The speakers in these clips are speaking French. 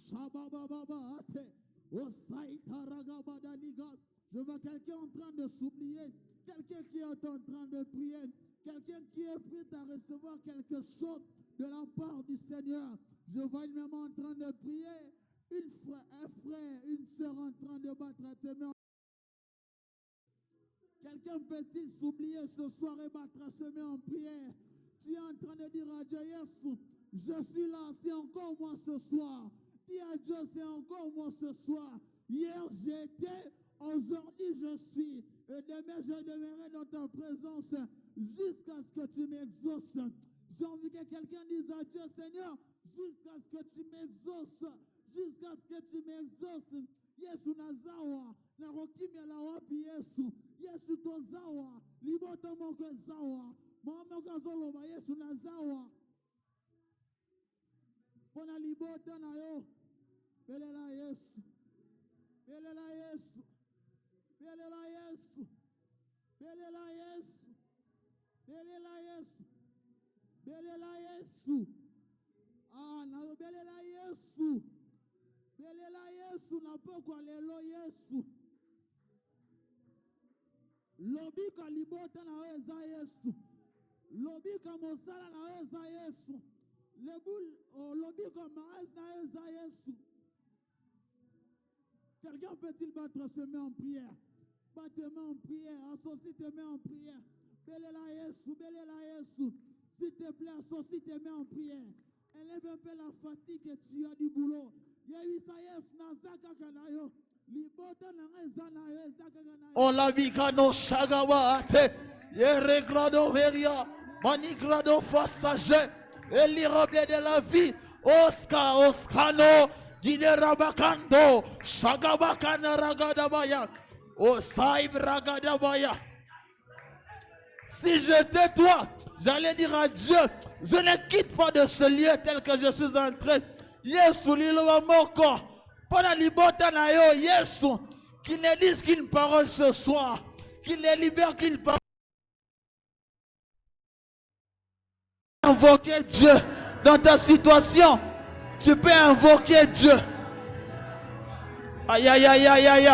Je vois quelqu'un en train de s'oublier, quelqu'un qui est en train de prier, quelqu'un qui est prêt à recevoir quelque chose de la part du Seigneur. Je vois une maman en train de prier, un frère, une soeur en train de battre ses mains. Quelqu'un peut-il s'oublier ce soir et battre ses mains en prière? Tu es en train de dire à Dieu, Yesu, je suis là, c'est encore moi ce soir. Dis à Dieu, c'est encore moi ce soir. Hier j'étais, aujourd'hui je suis. Et demain je demeurerai dans ta présence jusqu'à ce que tu m'exauces. J'ai envie que quelqu'un dise à Dieu, Seigneur, jusqu'à ce que tu m'exauces. Jusqu'à ce que tu m'exauces. Yesu nazawa, na rokimya la wapi Yesu. Yesu tozawa, libota moko zawa. Mama kazoloba Yesu nazawa. Pona libota na yo. Belela Yesu. Belela Yesu. Belela Yesu. Belela Yesu. Belela Yesu. Belela Yesu. Ah, na belela Yesu. Belela Yesu na pokwa lelo Yesu. Lobika libota na weza Yesu. Lobika mosala na weza Yesu. Lobika maes na weza Yesu. Quelqu'un peut-il battre ses mains en prière? Batte tes mains en prière, associe tes mains en prière. Belela Yesu, Belela Yesu. S'il te plaît, associe tes mains en prière. Enlève un peu la fatigue que tu as du boulot. On la vicano shagawate, yeregrado veria, manigrado fassage, elirable de la vie, Oscano, Giderabakando, Shagabakana ragadabaya, Osaib ragadabaya. Si j'étais toi, j'allais dire à Dieu, je ne quitte pas de ce lieu tel que je suis entré. Yesu lilo moko. Pendant libota na yo, Yesu, qu'il ne dise qu'une parole ce soir, qu'il ne libère qu'une parole. Invoquer Dieu dans ta situation. Tu peux invoquer Dieu. Aïe aïe aïe aïe aïe.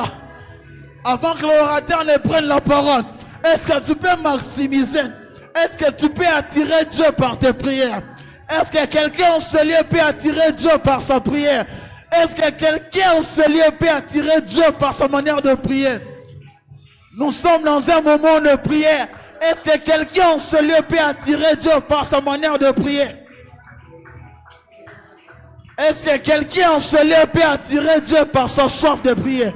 Avant que l'orateur ne prenne la parole, est-ce que tu peux maximiser? Est-ce que tu peux attirer Dieu par tes prières? Est-ce que quelqu'un en ce lieu peut attirer Dieu par sa prière? Est-ce que quelqu'un en ce lieu peut attirer Dieu par sa manière de prier? Nous sommes dans un moment de prière. Est-ce que quelqu'un en ce lieu peut attirer Dieu par sa manière de prier? Est-ce que quelqu'un en ce lieu peut attirer Dieu par sa soif de prier?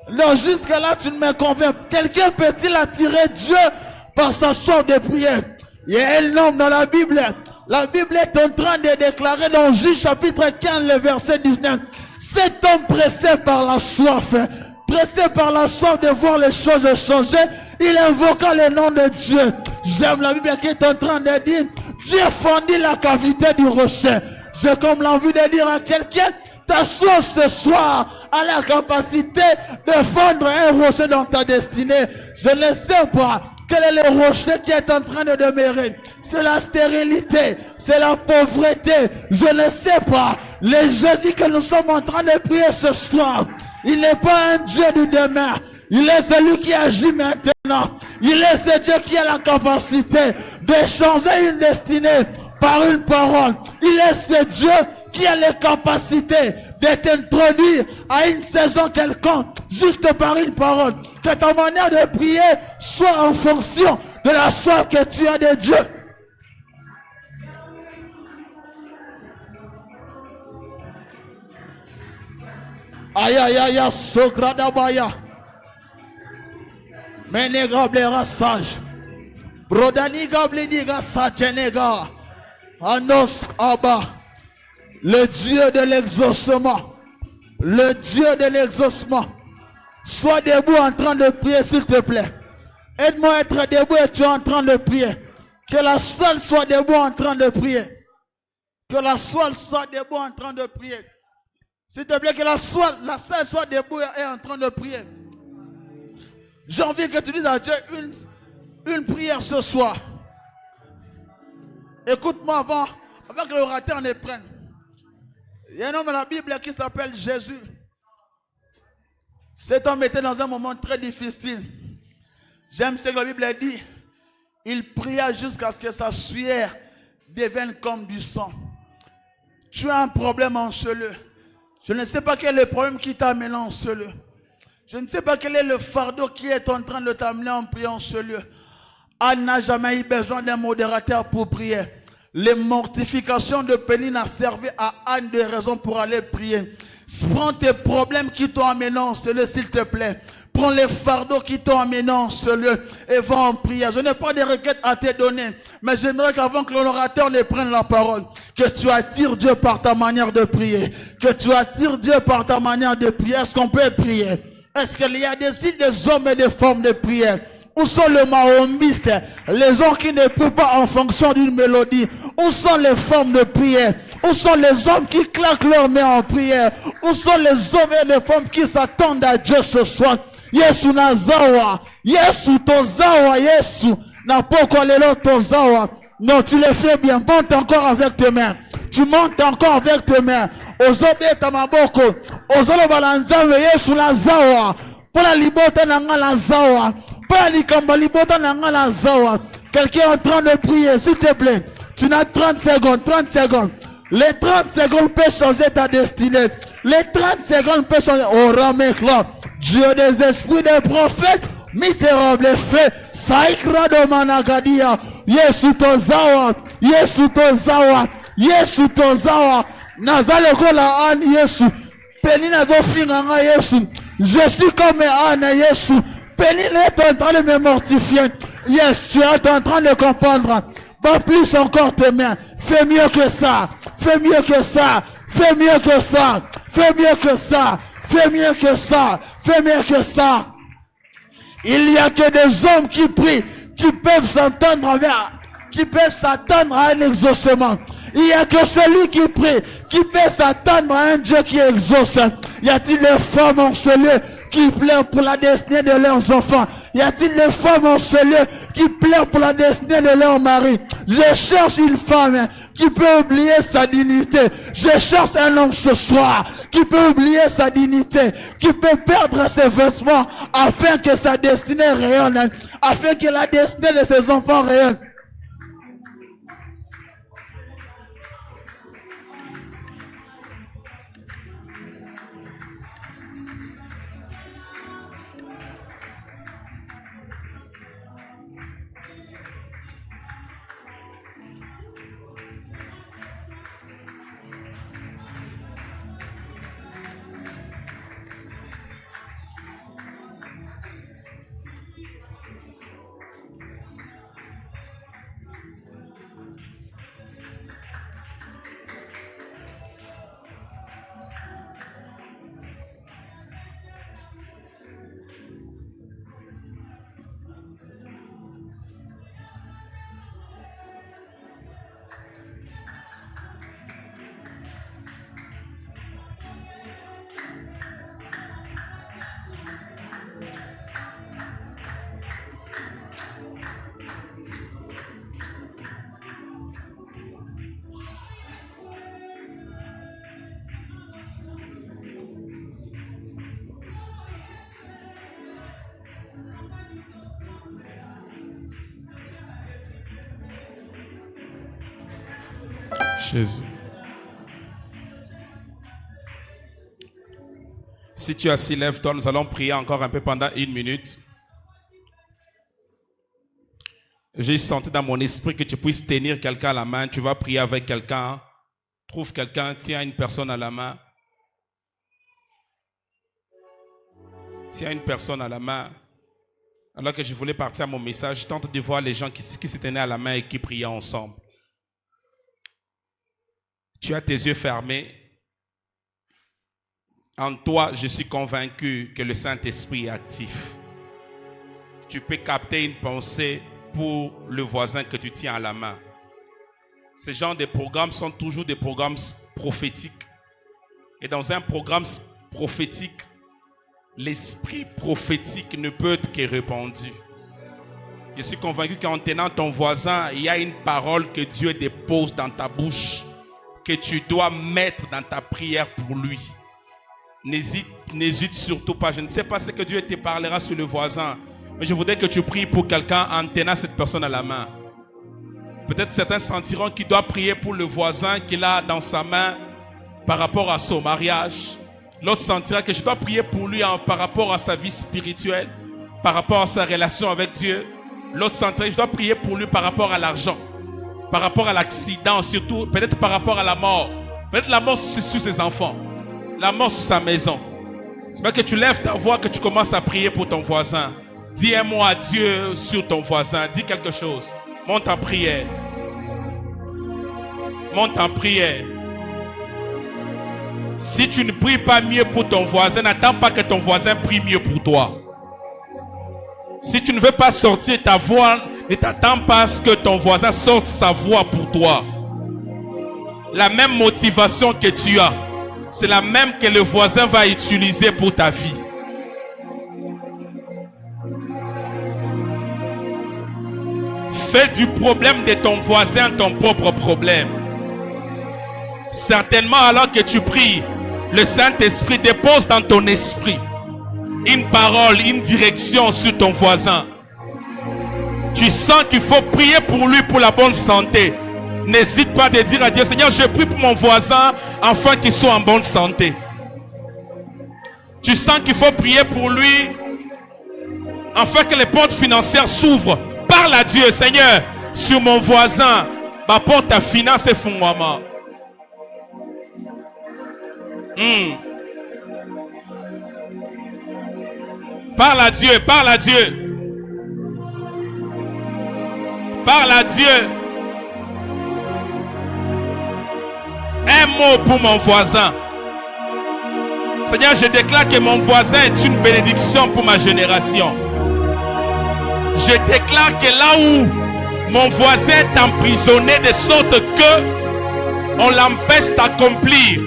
Non, jusque-là, tu ne me convaincs. Quelqu'un peut-il attirer Dieu par sa soif de prière? Il y a un homme dans la Bible. La Bible est en train de déclarer dans Juge chapitre 15, le verset 19. Cet homme pressé par la soif de voir les choses changer, il invoqua le nom de Dieu. J'aime la Bible qui est en train de dire, Dieu fendit la cavité du rocher. J'ai comme l'envie de dire à quelqu'un, ta soif ce soir a la capacité de fondre un rocher dans ta destinée. Je ne sais pas quel est le rocher qui est en train de demeurer. C'est la stérilité, c'est la pauvreté. Je ne sais pas. Le Jésus que nous sommes en train de prier ce soir, il n'est pas un Dieu du demain. Il est celui qui agit maintenant. Il est ce Dieu qui a la capacité de changer une destinée par une parole. Il est ce Dieu qui a les capacités de t'introduire à une saison quelconque juste par une parole. Que ta manière de prier soit en fonction de la soif que tu as de Dieu. Aïe aïe aïe, Sogradabaya. Menegablera sage. Brodani gablidiga satenega. Anos Abba. Le Dieu de l'exaucement. Le Dieu de l'exaucement. Sois debout en train de prier, s'il te plaît. Aide-moi à être debout et tu es en train de prier. Que la salle soit debout en train de prier. Que la salle soit debout en train de prier. S'il te plaît, que la salle soit debout et en train de prier. J'ai envie que tu dises à Dieu une prière ce soir. Écoute-moi avant que l'orateur ne prenne. Il y a un homme dans la Bible qui s'appelle Jésus. Cet homme était dans un moment très difficile. J'aime ce que la Bible dit. Il pria jusqu'à ce que sa sueur devienne comme du sang. Tu as un problème anxieux. Je ne sais pas quel est le problème qui t'a amené en ce lieu. Je ne sais pas quel est le fardeau qui est en train de t'amener en priant en ce lieu. Anne n'a jamais eu besoin d'un modérateur pour prier. Les mortifications de Péline a servi à Anne de raison pour aller prier. Prends tes problèmes qui t'ont amené en ce lieu, s'il te plaît. Prends les fardeaux qui t'ont amené en ce lieu et va en prière. Je n'ai pas de requêtes à te donner, mais j'aimerais qu'avant que l'orateur ne prenne la parole, que tu attires Dieu par ta manière de prier. Que tu attires Dieu par ta manière de prier. Est-ce qu'on peut prier? Est-ce qu'il y a des îles, des hommes et des formes de prière? Où sont les mahombistes, les gens qui ne prient pas en fonction d'une mélodie? Où sont les formes de prière? Où sont les hommes qui claquent leurs mains en prière? Où sont les hommes et les femmes qui s'attendent à Dieu ce soir? Yesu nazawa, Yesu tozawa, Yesu na poko lelo tozawa. Non, tu le fais bien. Monte encore avec tes mains. Tu montes encore avec tes mains. Ozobe tamaboko, ozolo balanzawe Yesu nazawa. Pour la libota nanga nazawa. Pour la likamba libota nanga nazawa. Quelqu'un est en train de prier, s'il te plaît. Tu n'as 30 secondes, 30 secondes. Les 30 secondes peuvent changer ta destinée. Les 30 secondes peuvent changer. Oh, Ramekla, Dieu des esprits des prophètes, mitérable fait. Saikra de Managadia. Yesu tozawa, Yesu tozawa, Yesu tozawa. Nazaleko la Anne Yesu. Penina zofinganga Yesu. Je suis comme Anne Yesu. Penina est en train de me mortifier. Yes, tu es en train de comprendre. Pas plus encore tes mains. Fais mieux que ça. Fais mieux que ça. Fais mieux que ça. Fais mieux que ça. Fais mieux que ça. Fais mieux que ça. Il n'y a que des hommes qui prient, qui peuvent s'entendre à un exaucement. Il n'y a que celui qui prie, qui peut s'attendre à un Dieu qui exauce. Y a-t-il des femmes en ce lieu qui pleurent pour la destinée de leurs enfants? Y a-t-il des femmes en ce lieu qui pleurent pour la destinée de leur mari? Je cherche une femme qui peut oublier sa dignité. Je cherche un homme ce soir qui peut oublier sa dignité, qui peut perdre ses vêtements afin que sa destinée rayonne, afin que la destinée de ses enfants rayonne. Jésus. Si tu es assis, lève-toi. Nous allons prier encore un peu pendant 1 minute. J'ai senti dans mon esprit que tu puisses tenir quelqu'un à la main. Tu vas prier avec quelqu'un. Trouve quelqu'un, tiens une personne à la main. Tiens une personne à la main. Alors que je voulais partir à mon message, je tente de voir les gens qui se tenaient à la main et qui priaient ensemble. Tu as tes yeux fermés. En toi, je suis convaincu que le Saint-Esprit est actif. Tu peux capter une pensée pour le voisin que tu tiens à la main. Ces genres de programmes sont toujours des programmes prophétiques. Et dans un programme prophétique, l'esprit prophétique ne peut être que répandu. Je suis convaincu qu'en tenant ton voisin, il y a une parole que Dieu dépose dans ta bouche que tu dois mettre dans ta prière pour lui. N'hésite surtout pas. Je ne sais pas ce que Dieu te parlera sur le voisin, mais je voudrais que tu pries pour quelqu'un en tenant cette personne à la main. Peut-être certains sentiront qu'il doit prier pour le voisin qu'il a dans sa main par rapport à son mariage. L'autre sentira que je dois prier pour lui par rapport à sa vie spirituelle, par rapport à sa relation avec Dieu. L'autre sentira que je dois prier pour lui par rapport à l'argent, par rapport à l'accident, surtout peut-être par rapport à la mort. Peut-être la mort sur ses enfants, la mort sur sa maison. C'est bien que tu lèves ta voix, que tu commences à prier pour ton voisin. Dis un mot à Dieu sur ton voisin. Dis quelque chose. Monte en prière. Monte en prière. Si tu ne pries pas mieux pour ton voisin, n'attends pas que ton voisin prie mieux pour toi. Si tu ne veux pas sortir ta voix, ne t'attends pas à ce que ton voisin sorte sa voix pour toi. La même motivation que tu as, c'est la même que le voisin va utiliser pour ta vie. Fais du problème de ton voisin ton propre problème. Certainement, alors que tu pries, le Saint-Esprit dépose dans ton esprit une parole, une direction sur ton voisin. Tu sens qu'il faut prier pour lui pour la bonne santé. N'hésite pas à dire à Dieu, Seigneur, je prie pour mon voisin afin qu'il soit en bonne santé. Tu sens qu'il faut prier pour lui afin que les portes financières s'ouvrent. Parle à Dieu, Seigneur, sur mon voisin, ma porte à finance et fondement. Parle à Dieu, parle à Dieu. Parle à Dieu. Un mot pour mon voisin. Seigneur, je déclare que mon voisin est une bénédiction pour ma génération. Je déclare que là où mon voisin est emprisonné de sorte que on l'empêche d'accomplir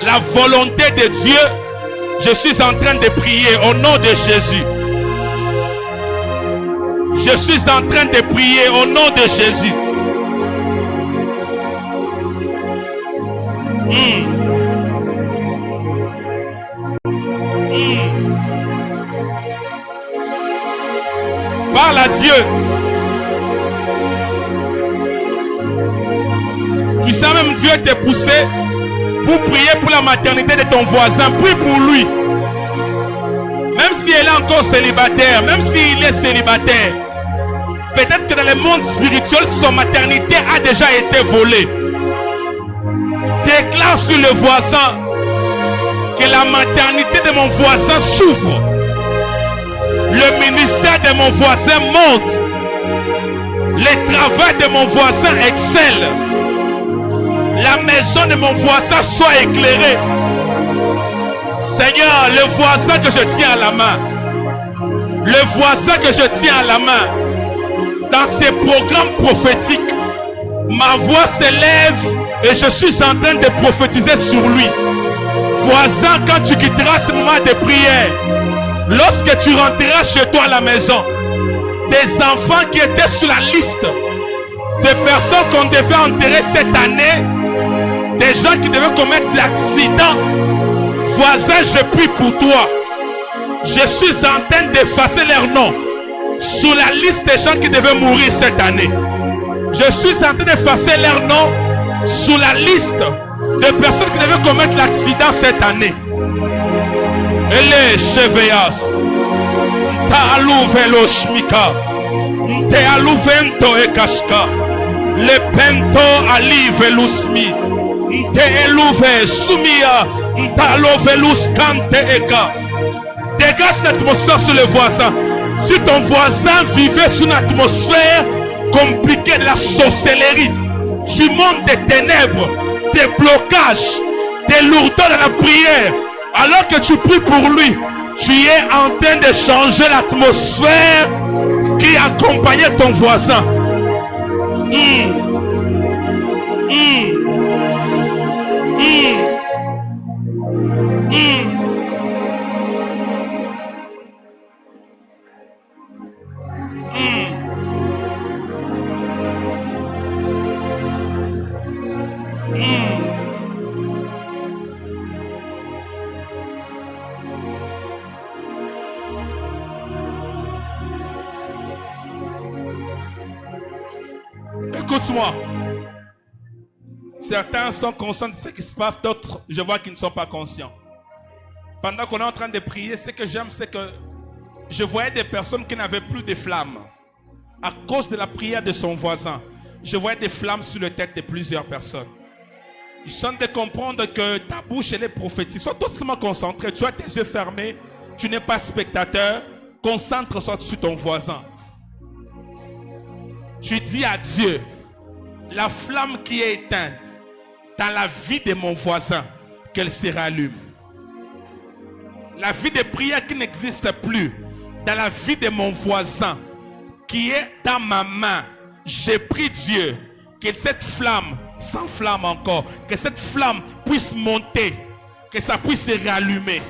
la volonté de Dieu, je suis en train de prier au nom de Jésus. Je suis en train de prier au nom de Jésus. Parle à Dieu. Tu sens même Dieu te pousser pour prier pour la maternité de ton voisin. Prie pour lui. Même si elle est encore célibataire, même s'il est célibataire, peut-être que dans le monde spirituel, son maternité a déjà été volée. Déclare sur le voisin que la maternité de mon voisin s'ouvre. Le ministère de mon voisin monte. Le travail de mon voisin excelle. La maison de mon voisin soit éclairée. Seigneur, le voisin que je tiens à la main, le voisin que je tiens à la main, dans ces programmes prophétiques, ma voix s'élève et je suis en train de prophétiser sur lui. Voisin, quand tu quitteras ce moment de prière, lorsque tu rentreras chez toi à la maison, des enfants qui étaient sur la liste des personnes qu'on devait enterrer cette année, des gens qui devaient commettre l'accident, voisin, je prie pour toi. Je suis en train d'effacer leur nom sur la liste des gens qui devaient mourir cette année. Je suis en train d'effacer leur nom sur la liste de personnes qui devaient commettre l'accident cette année. Ele cheveas ta aluvelo shmika te aluvento ekashka le pento alivelusmi te eluve sumia ta lovelus kante eka. Dégage l'atmosphère sur le voisin. Si ton voisin vivait sur une atmosphère compliquée de la sorcellerie, du monde des ténèbres, des blocages, des lourdeurs de la prière, alors que tu pries pour lui, tu es en train de changer l'atmosphère qui accompagnait ton voisin. Écoute-moi. Certains sont conscients de ce qui se passe, d'autres, je vois qu'ils ne sont pas conscients. Pendant qu'on est en train de prier, ce que j'aime, c'est que je voyais des personnes qui n'avaient plus de flammes. À cause de la prière de son voisin, je voyais des flammes sur la tête de plusieurs personnes. Je sens de comprendre que ta bouche, elle est prophétique. Sois totalement concentré. Tu as tes yeux fermés. Tu n'es pas spectateur. Concentre-toi sur ton voisin. Tu dis à Dieu, la flamme qui est éteinte dans la vie de mon voisin, qu'elle se rallume. La vie de prière qui n'existe plus dans la vie de mon voisin, qui est dans ma main. J'ai pris Dieu, que cette flamme s'enflamme encore, que cette flamme puisse monter, que ça puisse se rallumer.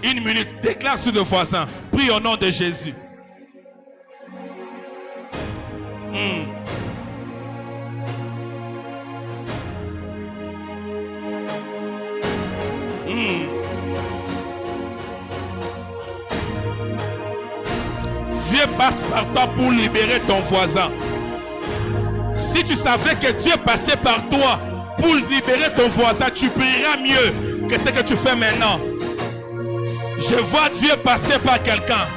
1 minute, déclare sur le voisin, prie au nom de Jésus. Dieu passe par toi pour libérer ton voisin. Si tu savais que Dieu passait par toi pour libérer ton voisin, tu prieras mieux que ce que tu fais maintenant. Je vois Dieu passer par quelqu'un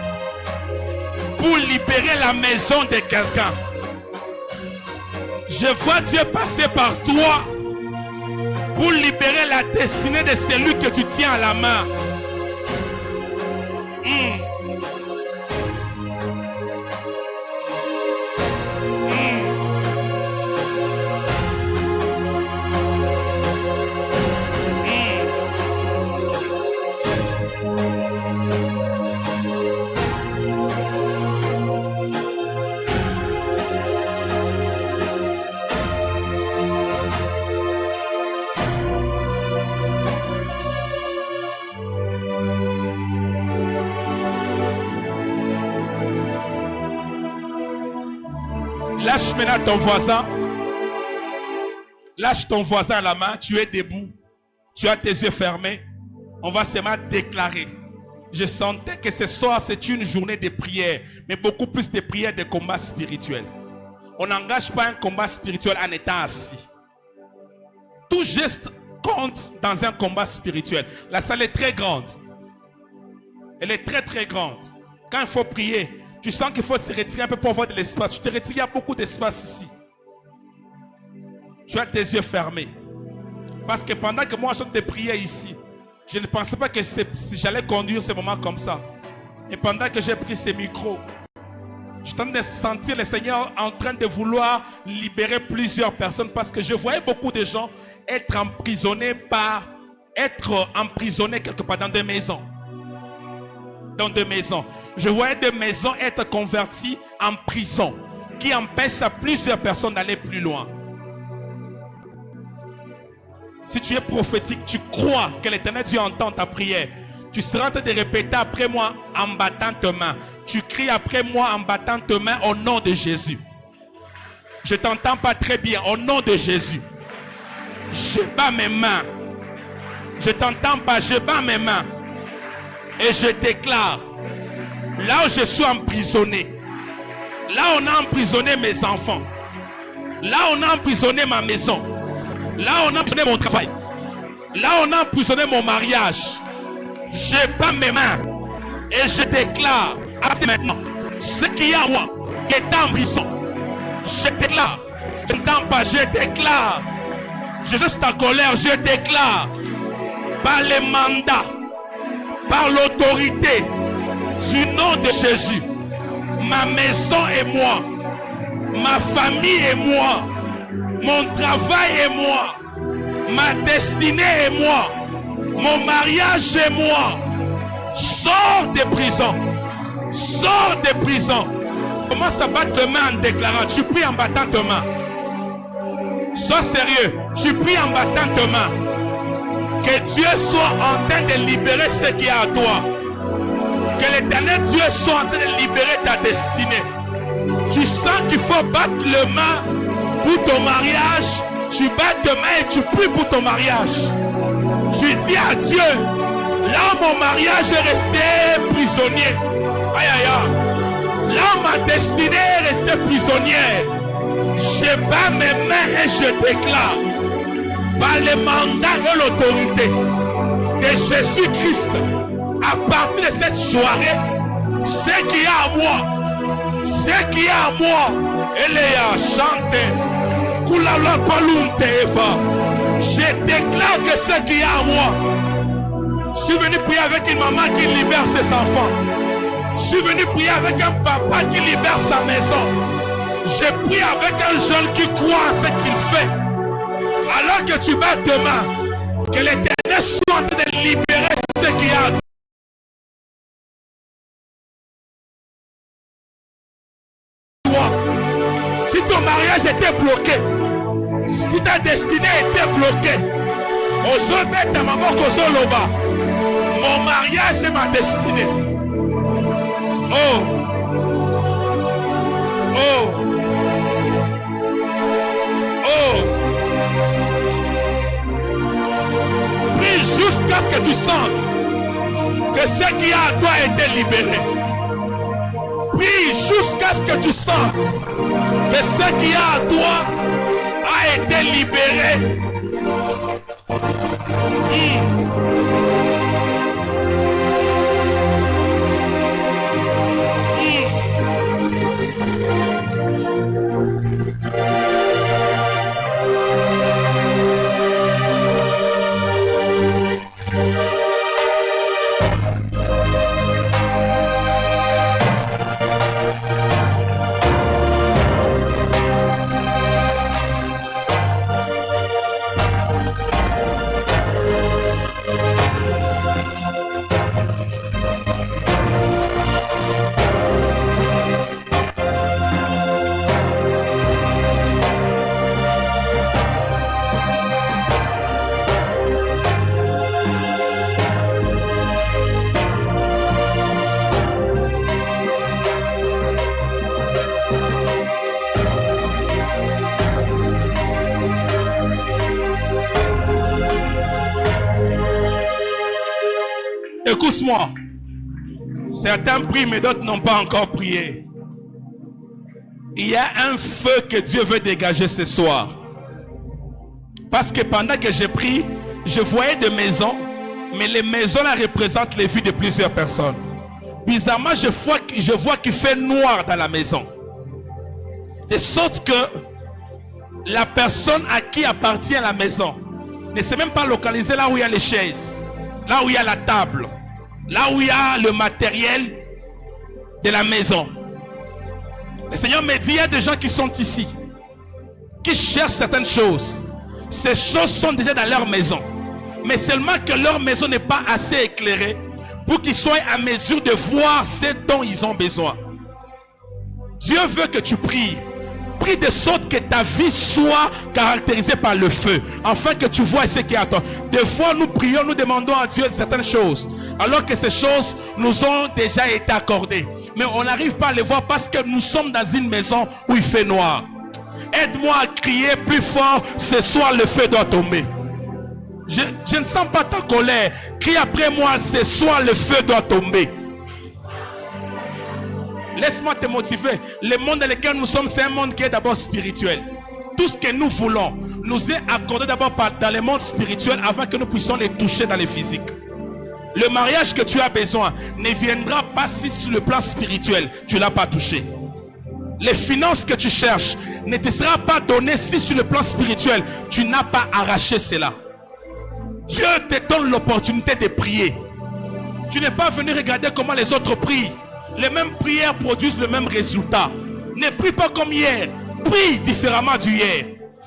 pour libérer la maison de quelqu'un. Je vois Dieu passer par toi pour libérer la destinée de celui que tu tiens à la main. Lâche maintenant ton voisin. Lâche ton voisin à la main. Tu es debout. Tu as tes yeux fermés. On va seulement déclarer. Je sentais que ce soir, c'est une journée de prière. Mais beaucoup plus de prières de combat spirituel. On n'engage pas un combat spirituel en étant assis. Tout geste compte dans un combat spirituel. La salle est très grande. Elle est très très grande. Quand il faut prier, tu sens qu'il faut se retirer un peu pour avoir de l'espace. Tu te retires, il y a beaucoup d'espace ici. Tu as tes yeux fermés. Parce que pendant que moi je te priais ici, je ne pensais pas que j'allais conduire ce moment comme ça. Et pendant que j'ai pris ce micro, je tentais de sentir le Seigneur en train de vouloir libérer plusieurs personnes. Parce que je voyais beaucoup de gens être emprisonnés quelque part dans des maisons. Dans des maisons. Je voyais des maisons être converties en prison, qui empêchent à plusieurs personnes d'aller plus loin. Si tu es prophétique, tu crois que l'Éternel Dieu entend ta prière. Tu seras en train de répéter après moi en battant tes mains. Tu cries après moi en battant tes mains au nom de Jésus. Je ne t'entends pas très bien. Au nom de Jésus. Je bats mes mains. Je ne t'entends pas. Je bats mes mains. Et je déclare, là où je suis emprisonné, là où on a emprisonné mes enfants, là où on a emprisonné ma maison, là où on a emprisonné mon travail, là où on a emprisonné mon mariage, je bats mes mains et je déclare, à partir de maintenant, ce qui est à moi, qui est en prison, je déclare, je n'entends pas, je déclare, je suis ta colère, je déclare, par les mandats, par l'autorité du nom de Jésus, ma maison et moi, ma famille et moi, mon travail et moi, ma destinée et moi, mon mariage et moi, sors de prison, sors de prison. Commence à battre tes mains en déclarant, tu pries en battant tes mains. Sois sérieux, tu pries en battant tes mains. Que Dieu soit en train de libérer ce qui est à toi. Que l'Éternel Dieu soit en train de libérer ta destinée. Tu sens qu'il faut battre les mains pour ton mariage. Tu bats tes mains et tu pries pour ton mariage. Tu dis à Dieu, là où mon mariage est resté prisonnier. Aïe aïe aïe. Là où ma destinée est restée prisonnière. Je bats mes mains et je déclare, par le mandat et l'autorité de Jésus-Christ, à partir de cette soirée, ce qui est à moi, ce qui est à moi, elle est à chanter. Je déclare que ce qui est à moi. Je suis venu prier avec une maman qui libère ses enfants. Je suis venu prier avec un papa qui libère sa maison. Je prie avec un jeune qui croit en ce qu'il fait. Alors que tu vas demain, que l'Éternel soit en train de libérer ce qu'il y a. Si ton mariage était bloqué, si ta destinée était bloquée, mon mariage et ma destinée. Oh, oh, oh. Prie jusqu'à ce que tu sentes que ce qui a à toi a été libéré. Prie jusqu'à ce que tu sentes que ce qui a à toi a été libéré. Écoute-moi, certains prient mais d'autres n'ont pas encore prié. Il y a un feu que Dieu veut dégager ce soir. Parce que pendant que j'ai prié, je voyais des maisons, mais les maisons là représentent les vies de plusieurs personnes. Bizarrement, je vois qu'il fait noir dans la maison. De sorte que la personne à qui appartient la maison ne sait même pas localiser là où il y a les chaises, là où il y a la table, là où il y a le matériel de la maison. Le Seigneur me dit, il y a des gens qui sont ici, qui cherchent certaines choses. Ces choses sont déjà dans leur maison. Mais seulement que leur maison n'est pas assez éclairée pour qu'ils soient à mesure de voir ce dont ils ont besoin. Dieu veut que tu pries. Prie de sorte que ta vie soit caractérisée par le feu, afin que tu vois ce qui est à toi. Des fois, nous prions, nous demandons à Dieu certaines choses, alors que ces choses nous ont déjà été accordées. Mais on n'arrive pas à les voir parce que nous sommes dans une maison où il fait noir. Aide-moi à crier plus fort, ce soir le feu doit tomber. Je ne sens pas ta colère. Crie après moi, ce soir le feu doit tomber. Laisse-moi te motiver. Le monde dans lequel nous sommes, c'est un monde qui est d'abord spirituel. Tout ce que nous voulons nous est accordé d'abord dans le monde spirituel avant que nous puissions les toucher dans le physique. Le mariage que tu as besoin ne viendra pas si sur le plan spirituel tu ne l'as pas touché. Les finances que tu cherches ne te sera pas donné si sur le plan spirituel tu n'as pas arraché cela. Dieu te donne l'opportunité de prier. Tu n'es pas venu regarder comment les autres prient. Les mêmes prières produisent le même résultat. Ne prie pas comme hier. Prie différemment d'hier.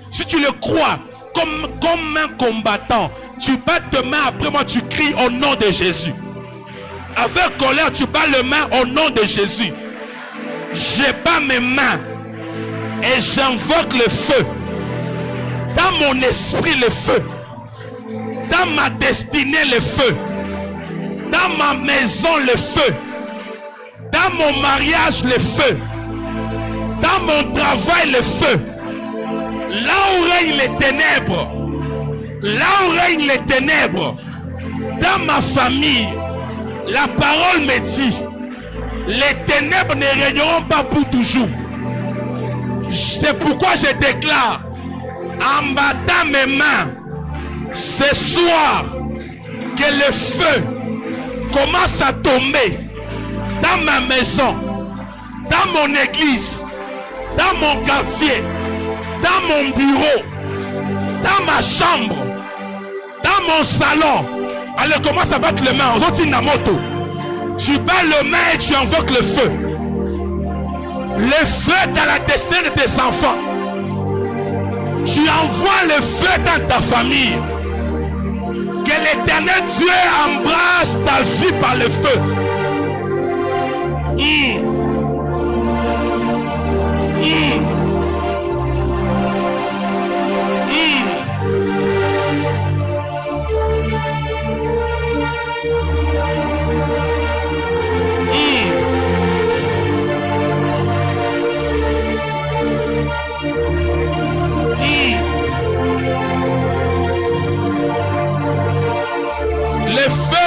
Si tu le crois comme un combattant, tu bats tes mains, après moi tu cries au nom de Jésus. Avec colère, tu bats les mains au nom de Jésus. Je bats mes mains et j'invoque le feu. Dans mon esprit, le feu. Dans ma destinée, le feu. Dans ma maison, le feu. Dans mon mariage, le feu. Dans mon travail, le feu. Là où règnent les ténèbres. Là où règnent les ténèbres. Dans ma famille, la parole me dit, les ténèbres ne régneront pas pour toujours. C'est pourquoi je déclare en battant mes mains ce soir que le feu commence à tomber dans ma maison, dans mon église, dans mon quartier, dans mon bureau, dans ma chambre, dans mon salon. Allez, commence à battre les mains. Tu bats le main et tu invoques le feu. Le feu dans la destinée de tes enfants. Tu envoies le feu dans ta famille. Que l'Éternel Dieu embrasse ta vie par le feu. Le feu.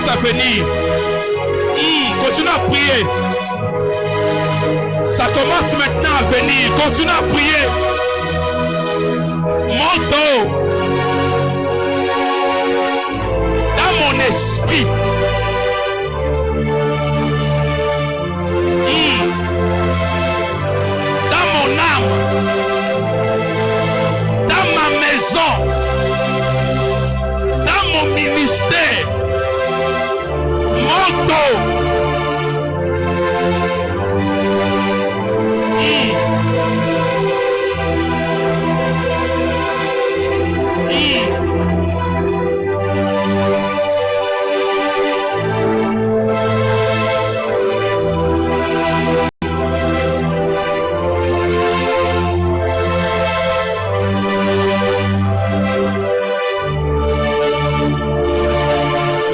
À venir. Continue à prier. Ça commence maintenant à venir. Continue à prier. Monte dans mon esprit. Dans mon âme. Dans ma maison. Dans mon ministère.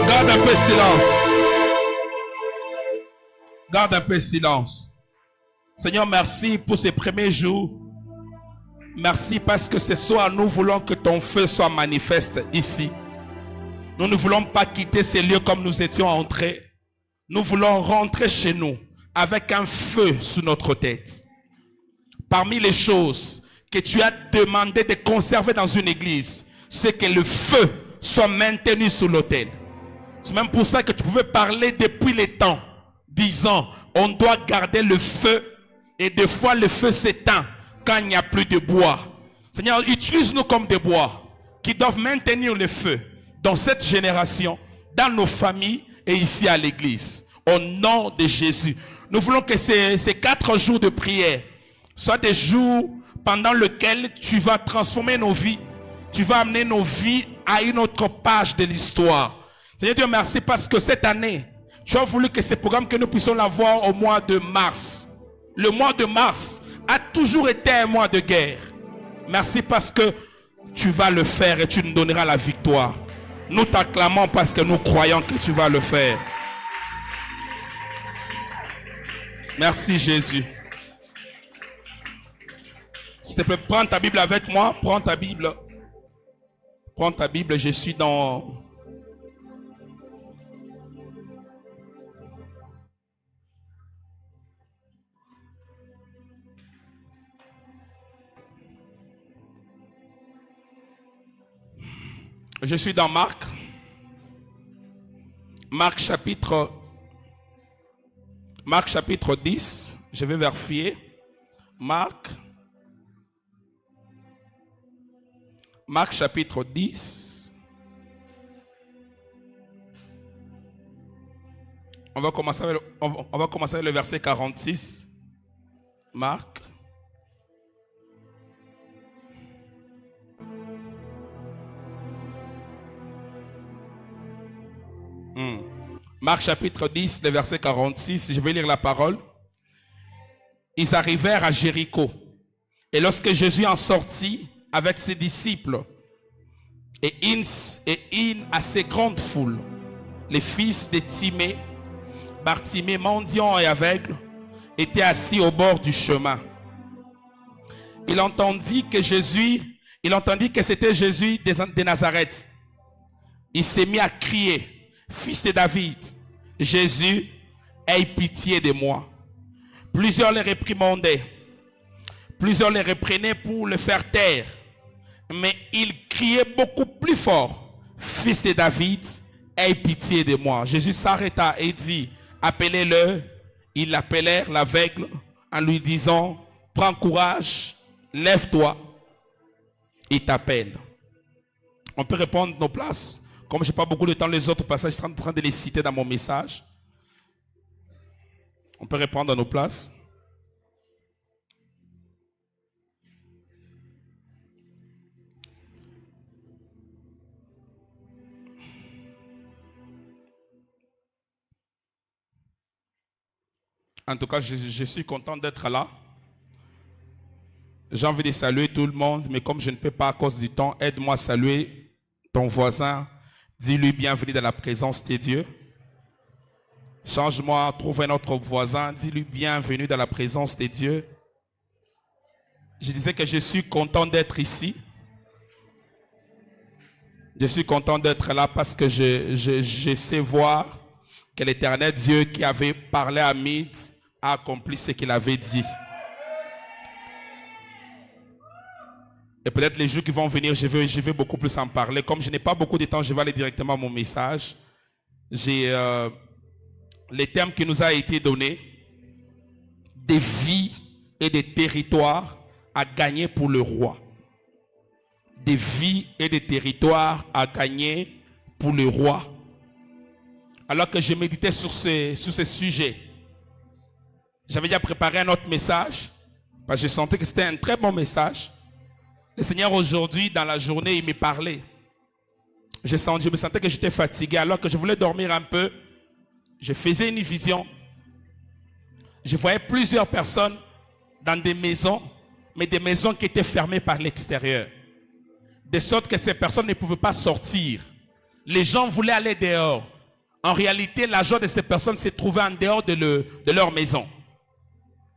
Garde un peu silence. Garde un peu silence. Seigneur, merci pour ces premiers jours. Merci parce que ce soir, nous voulons que ton feu soit manifeste ici. Nous ne voulons pas quitter ces lieux comme nous étions entrés. Nous voulons rentrer chez nous avec un feu sous notre tête. Parmi les choses que tu as demandé de conserver dans une église, c'est que le feu soit maintenu sous l'autel. C'est même pour ça que tu pouvais parler depuis les temps, disant, on doit garder le feu, et des fois le feu s'éteint quand il n'y a plus de bois. Seigneur, utilise-nous comme des bois qui doivent maintenir le feu dans cette génération, dans nos familles et ici à l'église. Au nom de Jésus. Nous voulons que ces 4 jours de prière soient des jours pendant lesquels tu vas transformer nos vies. Tu vas amener nos vies à une autre page de l'histoire. Seigneur Dieu, merci parce que cette année, tu as voulu que ce programme, que nous puissions l'avoir au mois de mars. Le mois de mars a toujours été un mois de guerre. Merci parce que tu vas le faire et tu nous donneras la victoire. Nous t'acclamons parce que nous croyons que tu vas le faire. Merci Jésus. S'il te plaît, prends ta Bible avec moi. Prends ta Bible. Prends ta Bible. Je suis dans... Je suis dans Marc. Marc chapitre 10. Je vais vérifier. Marc chapitre 10. On va commencer avec le verset 46. Marc. Marc chapitre 10, le verset 46. Je vais lire la parole. Ils arrivèrent à Jéricho. Et lorsque Jésus en sortit avec ses disciples et une assez grande foule, les fils de Timée, Bartimée, mendiant et aveugle, étaient assis au bord du chemin. Il entendit que c'était Jésus de Nazareth. Il s'est mis à crier: Fils de David, Jésus, aie pitié de moi. Plusieurs les réprimandaient. Plusieurs les reprenaient pour le faire taire. Mais il criait beaucoup plus fort: Fils de David, aie pitié de moi. Jésus s'arrêta et dit: Appelez-le. Ils l'appelèrent l'aveugle en lui disant: Prends courage, lève-toi, il t'appelle. On peut répondre nos places. Comme je n'ai pas beaucoup de temps, les autres passages, je suis en train de les citer dans mon message. On peut répondre à nos places. En tout cas, je suis content d'être là. J'ai envie de saluer tout le monde, mais comme je ne peux pas à cause du temps, aide-moi à saluer ton voisin. Dis-lui bienvenue dans la présence de Dieu. Change-moi, trouve un autre voisin. Dis-lui bienvenue dans la présence de Dieu. Je disais que je suis content d'être ici. Je suis content d'être là parce que je sais voir que l'Éternel Dieu qui avait parlé à Mid a accompli ce qu'il avait dit. Et peut-être les jours qui vont venir, je vais beaucoup plus en parler. Comme je n'ai pas beaucoup de temps, je vais aller directement à mon message. J'ai les thèmes qui nous a été donnés, des vies et des territoires à gagner pour le roi. Des vies et des territoires à gagner pour le roi. Alors que je méditais sur ce sujet, j'avais déjà préparé un autre message, parce que je sentais que c'était un très bon message. Le Seigneur aujourd'hui, dans la journée, il me parlait. Je me sentais que j'étais fatigué, alors que je voulais dormir un peu. Je faisais une vision. Je voyais plusieurs personnes dans des maisons, mais des maisons qui étaient fermées par l'extérieur. De sorte que ces personnes ne pouvaient pas sortir. Les gens voulaient aller dehors. En réalité, l'argent de ces personnes se trouvait en dehors de leur maison.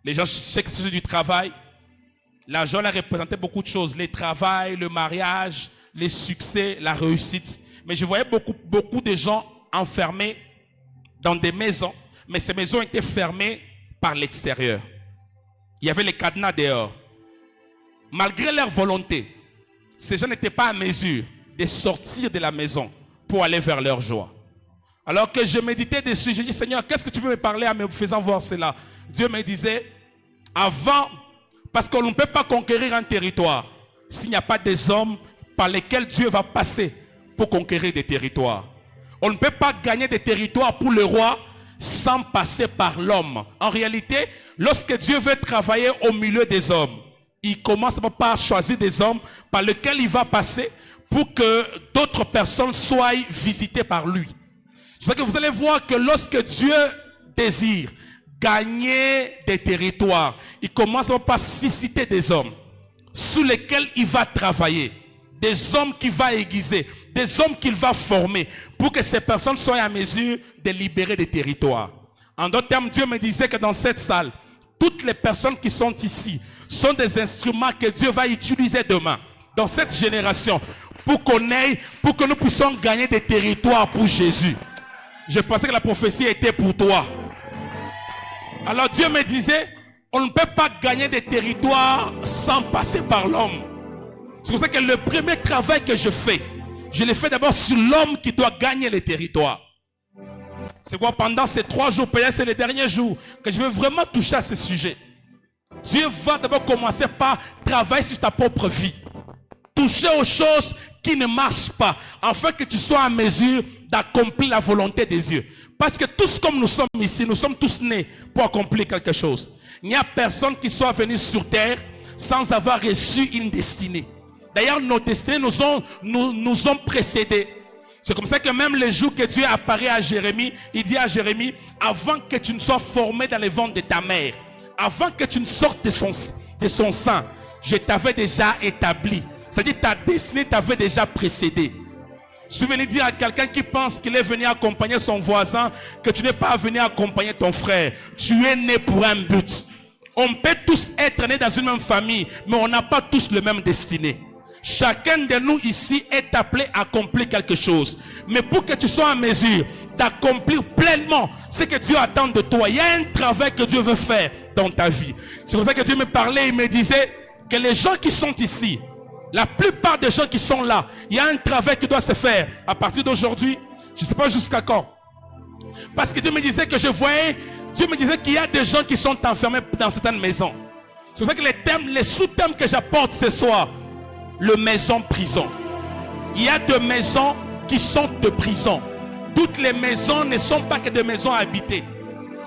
Les gens cherchaient que c'était du travail. L'argent leur représentait beaucoup de choses. Le travail, le mariage, les succès, la réussite. Mais je voyais beaucoup de gens enfermés dans des maisons. Mais ces maisons étaient fermées par l'extérieur. Il y avait les cadenas dehors. Malgré leur volonté, ces gens n'étaient pas à mesure de sortir de la maison pour aller vers leur joie. Alors que je méditais dessus, je dis: Seigneur, qu'est-ce que tu veux me parler en me faisant voir cela? Dieu me disait: avant, parce qu'on ne peut pas conquérir un territoire s'il n'y a pas des hommes par lesquels Dieu va passer pour conquérir des territoires. On ne peut pas gagner des territoires pour le roi sans passer par l'homme. En réalité, lorsque Dieu veut travailler au milieu des hommes, il commence par choisir des hommes par lesquels il va passer pour que d'autres personnes soient visitées par lui. C'est que vous allez voir que lorsque Dieu désire gagner des territoires, il commence par susciter des hommes sous lesquels il va travailler, des hommes qu'il va aiguiser, des hommes qu'il va former pour que ces personnes soient à mesure de libérer des territoires. En d'autres termes, Dieu me disait que dans cette salle, toutes les personnes qui sont ici sont des instruments que Dieu va utiliser demain, dans cette génération, pour que nous puissions gagner des territoires pour Jésus. Je pensais que la prophétie était pour toi. Alors Dieu me disait, on ne peut pas gagner des territoires sans passer par l'homme. C'est pour ça que le premier travail que je fais, Je l'ai fait d'abord sur l'homme qui doit gagner les territoires. C'est quoi pendant ces 3 jours, peut-être c'est les derniers jours, que je veux vraiment toucher à ce sujet. Dieu va d'abord commencer par travailler sur ta propre vie. Toucher aux choses qui ne marchent pas, afin que tu sois en mesure d'accomplir la volonté des dieux. Parce que tous comme nous sommes ici, nous sommes tous nés pour accomplir quelque chose. Il n'y a personne qui soit venu sur terre sans avoir reçu une destinée. D'ailleurs, nos destinées nous ont précédés. C'est comme ça que même le jour que Dieu apparaît à Jérémie, il dit à Jérémie, avant que tu ne sois formé dans les ventres de ta mère, avant que tu ne sortes de son sein, je t'avais déjà établi. C'est-à-dire ta destinée t'avait déjà précédé. Je suis venu dire à quelqu'un qui pense qu'il est venu accompagner son voisin que tu n'es pas venu accompagner ton frère. Tu es né pour un but. On peut tous être nés dans une même famille, mais on n'a pas tous le même destinée. Chacun de nous ici est appelé à accomplir quelque chose. Mais pour que tu sois en mesure d'accomplir pleinement ce que Dieu attend de toi, il y a un travail que Dieu veut faire dans ta vie. C'est pour ça que Dieu me parlait, il me disait que les gens qui sont ici, la plupart des gens qui sont là, il y a un travail qui doit se faire à partir d'aujourd'hui. Je ne sais pas jusqu'à quand. Parce que Dieu me disait que je voyais, Dieu me disait qu'il y a des gens qui sont enfermés dans certaines maisons. C'est pour ça que les sous-thèmes que j'apporte ce soir, le maison-prison. Il y a des maisons qui sont de prison. Toutes les maisons ne sont pas que des maisons habitées.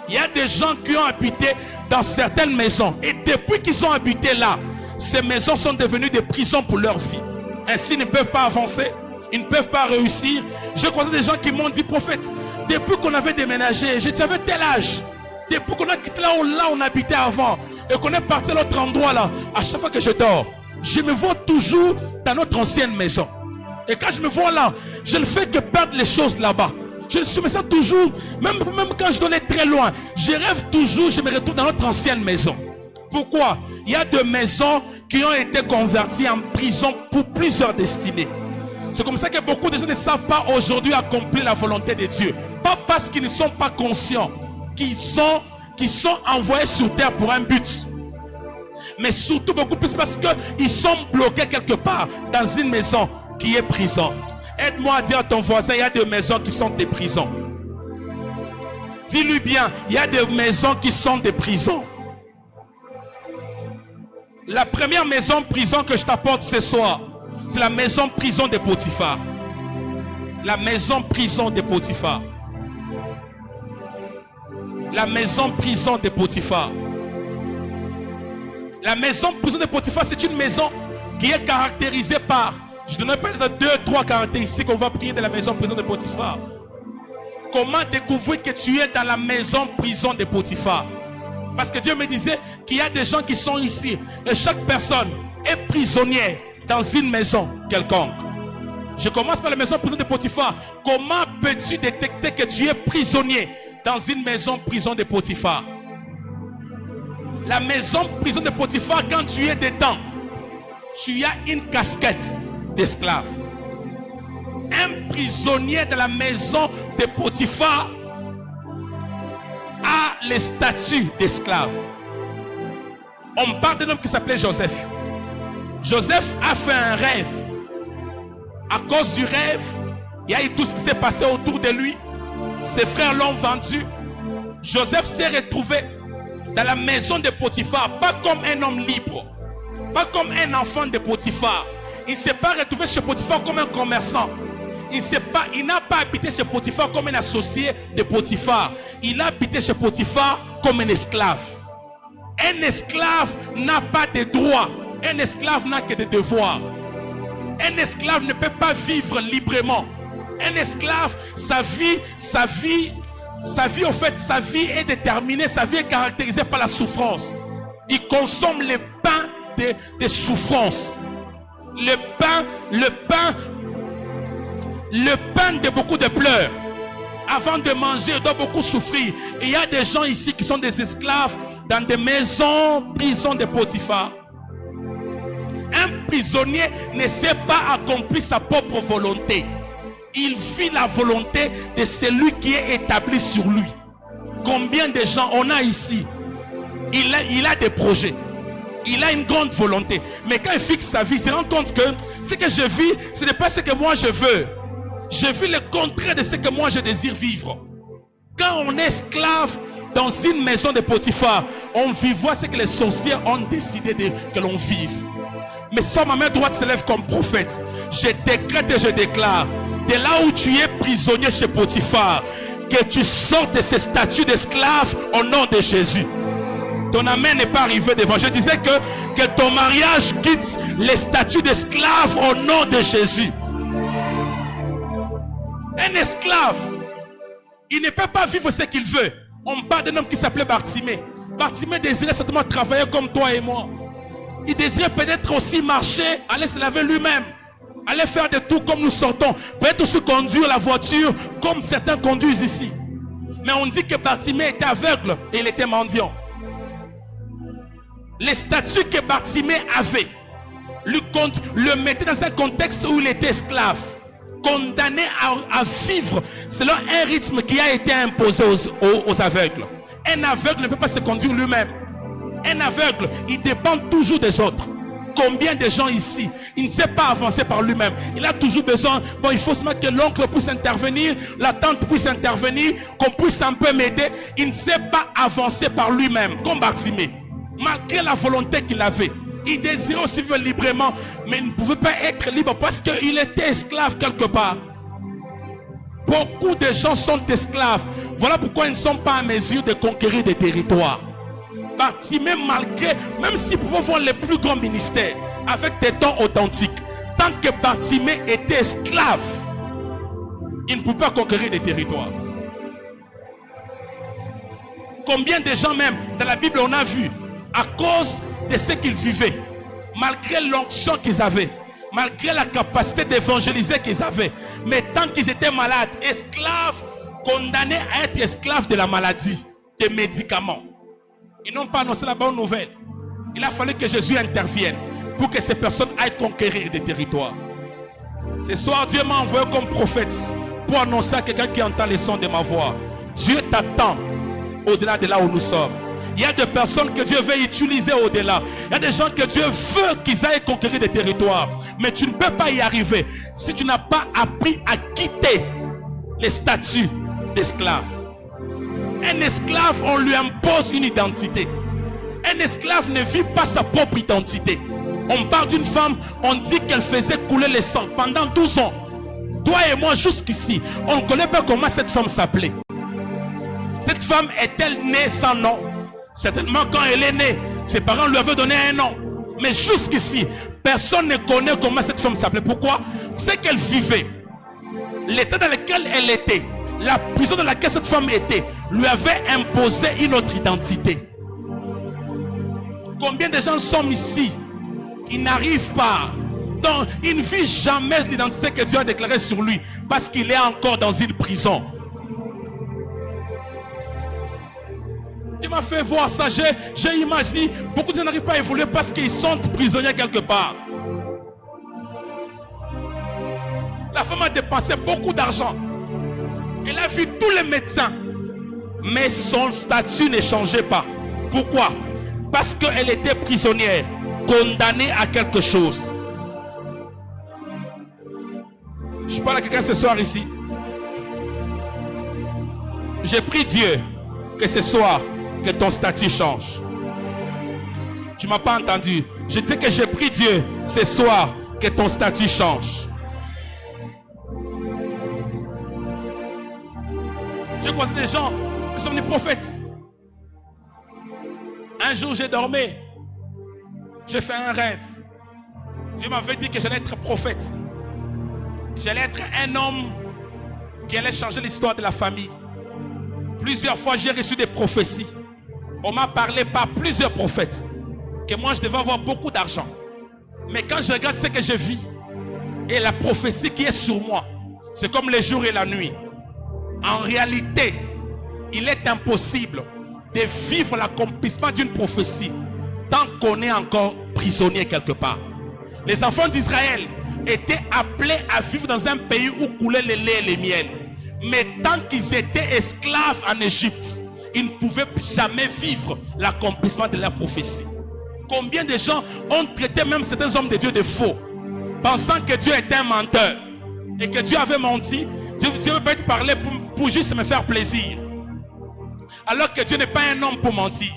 Il y a des gens qui ont habité dans certaines maisons. Et depuis qu'ils ont habité là, ces maisons sont devenues des prisons pour leur vie. Ainsi, ils ne peuvent pas avancer. Ils ne peuvent pas réussir. J'ai croisé des gens qui m'ont dit, prophète, depuis qu'on avait déménagé, j'avais tel âge. Depuis qu'on a quitté là où on habitait avant et qu'on est parti à l'autre endroit là, à chaque fois que je dors, je me vois toujours dans notre ancienne maison. Et quand je me vois là, je ne fais que perdre les choses là-bas. Je me sens toujours, même quand je dois aller très loin, je rêve toujours, je me retrouve dans notre ancienne maison. Pourquoi? Il y a des maisons qui ont été converties en prison pour plusieurs destinées. C'est comme ça que beaucoup de gens ne savent pas aujourd'hui accomplir la volonté de Dieu. Pas parce qu'ils ne sont pas conscients qu'ils sont envoyés sur terre pour un but. Mais surtout beaucoup plus parce qu'ils sont bloqués quelque part dans une maison qui est prison. Aide-moi à dire à ton voisin, il y a des maisons qui sont des prisons. Dis-lui bien, il y a des maisons qui sont des prisons. La première maison prison que je t'apporte ce soir, c'est la maison prison de Potiphar. La maison prison de Potiphar. La maison prison de Potiphar. La maison prison de Potiphar, c'est une maison qui est caractérisée par, je donnerai peut-être 2-3 caractéristiques qu'on va prier de la maison prison de Potiphar. Comment découvrir que tu es dans la maison prison de Potiphar? Parce que Dieu me disait qu'il y a des gens qui sont ici et chaque personne est prisonnière dans une maison quelconque. Je commence par la maison prison de Potiphar. Comment peux-tu détecter que tu es prisonnier dans une maison prison de Potiphar? La maison prison de Potiphar, quand tu es dedans, tu as une casquette d'esclave. Un prisonnier de la maison de Potiphar a le statut d'esclave. On parle d'un homme qui s'appelait Joseph. Joseph a fait un rêve. À cause du rêve, il y a eu tout ce qui s'est passé autour de lui. Ses frères l'ont vendu. Joseph s'est retrouvé dans la maison de Potiphar, pas comme un homme libre, pas comme un enfant de Potiphar. Il ne s'est pas retrouvé chez Potiphar comme un commerçant. Il n'a pas habité chez Potiphar comme un associé de Potiphar. Il a habité chez Potiphar comme un esclave. Un esclave n'a pas de droits. Un esclave n'a que des devoirs. Un esclave ne peut pas vivre librement. Un esclave, sa vie est déterminée, sa vie est caractérisée par la souffrance. Il consomme le pain de souffrance. Le pain de beaucoup de pleurs. Avant de manger, il doit beaucoup souffrir. Et il y a des gens ici qui sont des esclaves dans des maisons, prisons de Potiphar. Un prisonnier ne sait pas accomplir sa propre volonté. Il vit la volonté de celui qui est établi sur lui. Combien de gens on a ici? Il a des projets. Il a une grande volonté. Mais quand il fixe sa vie, il se rend compte que ce que je vis, ce n'est pas ce que moi je veux. Je vis le contraire de ce que moi je désire vivre. Quand on est esclave dans une maison de Potiphar, on vivra ce que les sorciers ont décidé que l'on vive. Mais soit ma main droite se lève comme prophète, je décrète et je déclare, de là où tu es prisonnier chez Potiphar, que tu sortes de ces statuts d'esclave au nom de Jésus. Ton amen n'est pas arrivé devant. Je disais que ton mariage quitte les statuts d'esclave au nom de Jésus. Un esclave, il ne peut pas vivre ce qu'il veut. On parle d'un homme qui s'appelait Bartimée. Bartimée désirait certainement travailler comme toi et moi. Il désirait peut-être aussi marcher, aller se laver lui-même, aller faire des tours comme nous sortons, peut-être aussi conduire la voiture comme certains conduisent ici. Mais on dit que Bartimée était aveugle et il était mendiant. Les statuts que Bartimée avait le mettaient dans un contexte où il était esclave, condamné à vivre selon un rythme qui a été imposé aux aveugles. Un aveugle ne peut pas se conduire lui-même. Un aveugle, il dépend toujours des autres. Combien de gens ici, il ne sait pas avancer par lui-même. Il a toujours besoin, il faut seulement que l'oncle puisse intervenir, la tante puisse intervenir, qu'on puisse un peu m'aider. Il ne sait pas avancer par lui-même, comme Bartimée. Malgré la volonté qu'il avait. Il désirait aussi vivre librement, mais il ne pouvait pas être libre parce qu'il était esclave quelque part. Beaucoup de gens sont esclaves. Voilà pourquoi ils ne sont pas en mesure de conquérir des territoires. Bartimée, malgré, même s'il pouvait voir les plus grands ministères avec des dons authentiques, tant que Bartimée était esclave, il ne pouvait pas conquérir des territoires. Combien de gens même dans la Bible on a vu, à cause de ce qu'ils vivaient, malgré l'onction qu'ils avaient, malgré la capacité d'évangéliser qu'ils avaient, mais tant qu'ils étaient malades, esclaves, condamnés à être esclaves de la maladie, des médicaments. Ils n'ont pas annoncé la bonne nouvelle. Il a fallu que Jésus intervienne pour que ces personnes aillent conquérir des territoires. Ce soir, Dieu m'a envoyé comme prophète pour annoncer à quelqu'un qui entend les sons de ma voix. Dieu t'attend au-delà de là où nous sommes. Il y a des personnes que Dieu veut utiliser au-delà. Il y a des gens que Dieu veut qu'ils aillent conquérir des territoires. Mais tu ne peux pas y arriver si tu n'as pas appris à quitter les statuts d'esclave. Un esclave, on lui impose une identité. Un esclave ne vit pas sa propre identité. On parle d'une femme, on dit qu'elle faisait couler le sang pendant 12 ans. Toi et moi, jusqu'ici, on ne connaît pas comment cette femme s'appelait. Cette femme est-elle née sans nom? Certainement quand elle est née, ses parents lui avaient donné un nom. Mais jusqu'ici, personne ne connaît comment cette femme s'appelait. Pourquoi? C'est qu'elle vivait. L'état dans lequel elle était, la prison dans laquelle cette femme était, lui avait imposé une autre identité. Combien de gens sont ici qui n'arrivent pas, donc il ne vit jamais l'identité que Dieu a déclarée sur lui parce qu'il est encore dans une prison. Il m'a fait voir ça, j'ai imaginé, beaucoup de gens n'arrivent pas à évoluer parce qu'ils sont prisonniers quelque part. La femme a dépensé beaucoup d'argent. Elle a vu tous les médecins. Mais son statut ne changeait pas. Pourquoi? Parce qu'elle était prisonnière, condamnée à quelque chose. Je parle à quelqu'un ce soir ici. J'ai prié Dieu que ce soir, que ton statut change. Tu ne m'as pas entendu. Je disais que j'ai prié Dieu ce soir, que ton statut change. J'ai croisé des gens qui sont des prophètes. Un jour, j'ai dormi. J'ai fait un rêve. Dieu m'avait dit que j'allais être prophète. J'allais être un homme qui allait changer l'histoire de la famille. Plusieurs fois, j'ai reçu des prophéties. On m'a parlé par plusieurs prophètes que moi, je devais avoir beaucoup d'argent. Mais quand je regarde ce que je vis et la prophétie qui est sur moi, c'est comme le jour et la nuit. En réalité, il est impossible de vivre l'accomplissement d'une prophétie tant qu'on est encore prisonnier quelque part. Les enfants d'Israël étaient appelés à vivre dans un pays où coulait le lait et le miel. Mais tant qu'ils étaient esclaves en Égypte, ils ne pouvaient jamais vivre l'accomplissement de la prophétie. Combien de gens ont traité même certains hommes de Dieu de faux, pensant que Dieu était un menteur et que Dieu avait menti. Dieu peut être parlé pour juste me faire plaisir, alors que Dieu n'est pas un homme pour mentir.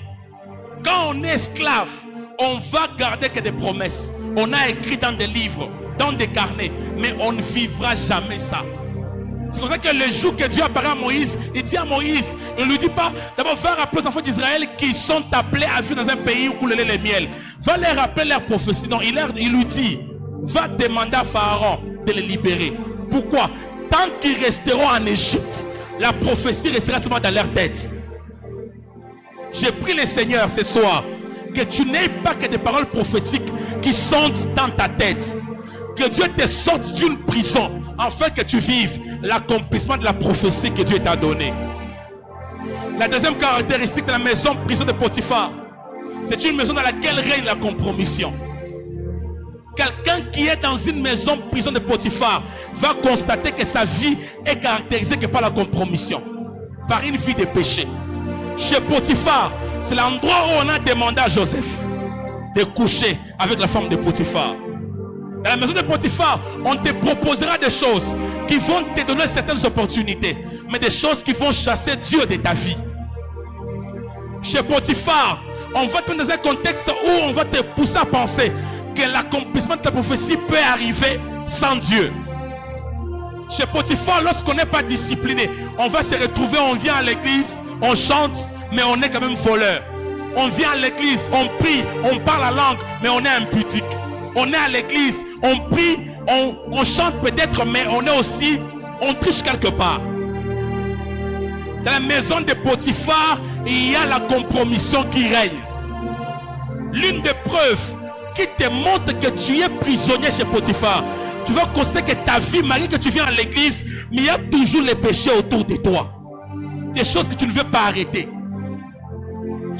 Quand on est esclave, on va garder que des promesses. On a écrit dans des livres, dans des carnets, mais on ne vivra jamais ça. C'est comme ça que le jour que Dieu apparaît à Moïse, il dit à Moïse, il ne lui dit pas, d'abord va rappeler aux enfants d'Israël qui sont appelés à vivre dans un pays où coule le lait et le miel. Va leur rappeler leur prophétie. Non, il lui dit, va demander à Pharaon de les libérer. Pourquoi? Tant qu'ils resteront en Égypte, la prophétie restera seulement dans leur tête. J'ai pris le Seigneur ce soir, que tu n'aies pas que des paroles prophétiques qui sont dans ta tête. Que Dieu te sorte d'une prison, afin que tu vives l'accomplissement de la prophétie que Dieu t'a donnée. La deuxième caractéristique de la maison prison de Potiphar, c'est une maison dans laquelle règne la compromission. Quelqu'un qui est dans une maison prison de Potiphar va constater que sa vie est caractérisée que par la compromission, par une vie de péché. Chez Potiphar, c'est l'endroit où on a demandé à Joseph de coucher avec la femme de Potiphar. Dans la maison de Potiphar, on te proposera des choses qui vont te donner certaines opportunités, mais des choses qui vont chasser Dieu de ta vie. Chez Potiphar, on va te mettre dans un contexte où on va te pousser à penser que l'accomplissement de ta prophétie peut arriver sans Dieu. Chez Potiphar, lorsqu'on n'est pas discipliné, on va se retrouver, on vient à l'église, on chante, mais on est quand même voleur. On vient à l'église, on prie, on parle la langue, mais on est impudique. On est à l'église, on prie, on chante peut-être, mais on est aussi, on triche quelque part. Dans la maison de Potiphar, il y a la compromission qui règne. L'une des preuves qui te montre que tu es prisonnier chez Potiphar, tu vas constater que ta vie, malgré que tu viens à l'église, mais il y a toujours les péchés autour de toi. Des choses que tu ne veux pas arrêter.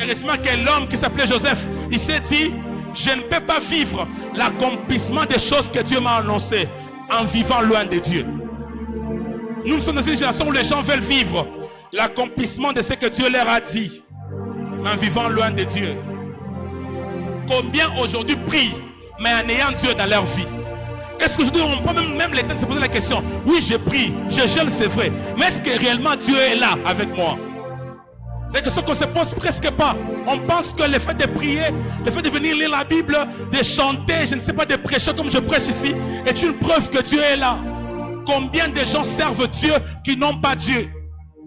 Heureusement que l'homme qui s'appelait Joseph, il s'est dit, je ne peux pas vivre l'accomplissement des choses que Dieu m'a annoncées en vivant loin de Dieu. Nous sommes dans une génération où les gens veulent vivre l'accomplissement de ce que Dieu leur a dit en vivant loin de Dieu. Combien aujourd'hui prient, mais en ayant Dieu dans leur vie? Est-ce qu'aujourd'hui on peut même les temps de se poser la question, oui je prie, je jeûne, c'est vrai, mais est-ce que réellement Dieu est là avec moi? C'est que ce qu'on se pose presque pas. On pense que le fait de prier, le fait de venir lire la Bible, de chanter, je ne sais pas, de prêcher comme je prêche ici, est une preuve que Dieu est là. Combien de gens servent Dieu qui n'ont pas Dieu?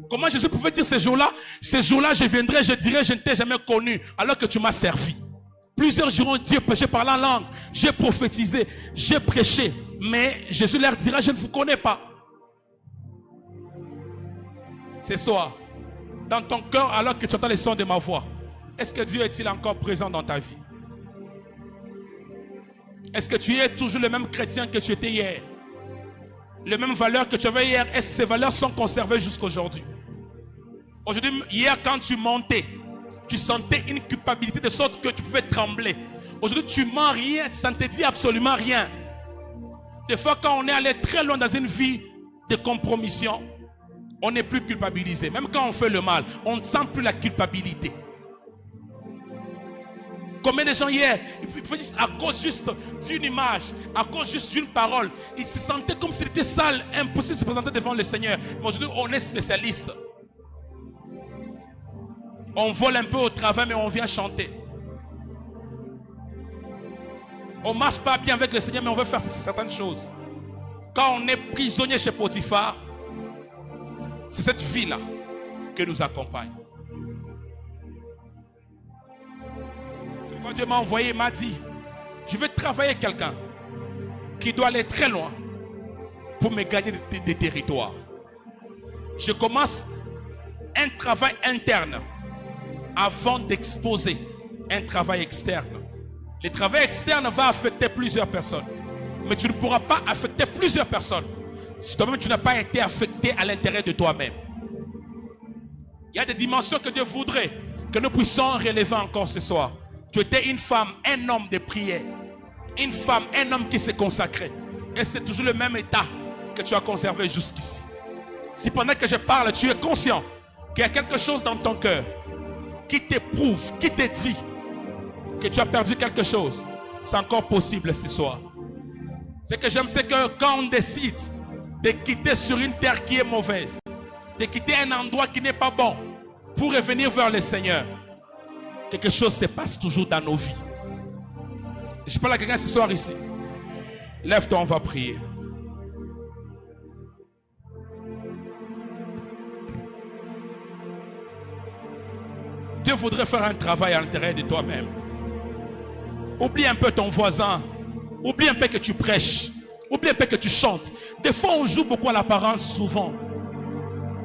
Comment Jésus pouvait dire ces jours-là, je viendrai, je dirai, je ne t'ai jamais connu, alors que tu m'as servi. Plusieurs diront, Dieu, j'ai parlé en langue, j'ai prophétisé, j'ai prêché, mais Jésus leur dira, je ne vous connais pas. Ce soir, dans ton cœur, alors que tu entends les sons de ma voix, est-ce que Dieu est-il encore présent dans ta vie? Est-ce que tu es toujours le même chrétien que tu étais hier? Les mêmes valeurs que tu avais hier, est-ce que ces valeurs sont conservées jusqu'aujourd'hui? Aujourd'hui, hier quand tu montais, tu sentais une culpabilité de sorte que tu pouvais trembler. Aujourd'hui, tu mens rien, ça ne te dit absolument rien. Des fois, quand on est allé très loin dans une vie de compromission, on n'est plus culpabilisé. Même quand on fait le mal, on ne sent plus la culpabilité. Combien de gens hier, à cause juste d'une image, à cause juste d'une parole, ils se sentaient comme s'il était sale, impossible de se présenter devant le Seigneur. Mais aujourd'hui, on est spécialiste. On vole un peu au travail, mais on vient chanter. On ne marche pas bien avec le Seigneur, mais on veut faire certaines choses. Quand on est prisonnier chez Potiphar, c'est cette vie-là qui nous accompagne. C'est pourquoi Dieu m'a envoyé, m'a dit, je vais travailler quelqu'un qui doit aller très loin pour me gagner des territoires. Je commence un travail interne avant d'exposer un travail externe. Le travail externe va affecter plusieurs personnes, mais tu ne pourras pas affecter plusieurs personnes si toi-même tu n'as pas été affecté à l'intérieur de toi-même. Il y a des dimensions que Dieu voudrait que nous puissions relever encore ce soir. Tu étais une femme, un homme de prière, une femme, un homme qui s'est consacré, et c'est toujours le même état que tu as conservé jusqu'ici. Si pendant que je parle, tu es conscient qu'il y a quelque chose dans ton cœur qui t'éprouve, qui te dit que tu as perdu quelque chose, c'est encore possible ce soir. Ce que j'aime, c'est que quand on décide de quitter sur une terre qui est mauvaise, de quitter un endroit qui n'est pas bon, pour revenir vers le Seigneur, quelque chose se passe toujours dans nos vies. Je parle à quelqu'un ce soir ici. Lève-toi, on va prier. Dieu voudrait faire un travail à l'intérieur de toi-même. Oublie un peu ton voisin. Oublie un peu que tu prêches. Oublie un peu que tu chantes. Des fois, on joue beaucoup à l'apparence, souvent.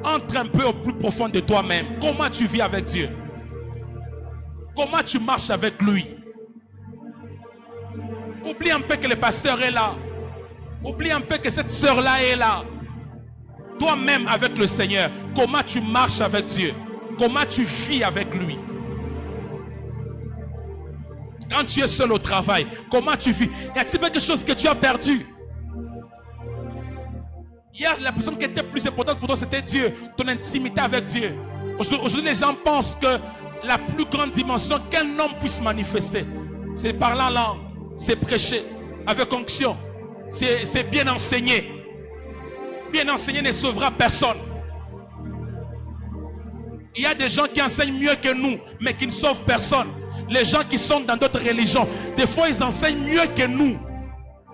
Entre un peu au plus profond de toi-même. Comment tu vis avec Dieu? Comment tu marches avec lui? Oublie un peu que le pasteur est là. Oublie un peu que cette sœur-là est là. Toi-même avec le Seigneur, comment tu marches avec Dieu? Comment tu vis avec lui? Quand tu es seul au travail, comment tu vis? Y a-t-il quelque chose que tu as perdu? Hier, la personne qui était plus importante pour toi, c'était Dieu. Ton intimité avec Dieu. Aujourd'hui, les gens pensent que la plus grande dimension qu'un homme puisse manifester, c'est parler en langue, c'est prêcher avec onction, c'est bien enseigner. Bien enseigner ne sauvera personne. Il y a des gens qui enseignent mieux que nous, mais qui ne sauvent personne. Les gens qui sont dans d'autres religions, des fois ils enseignent mieux que nous,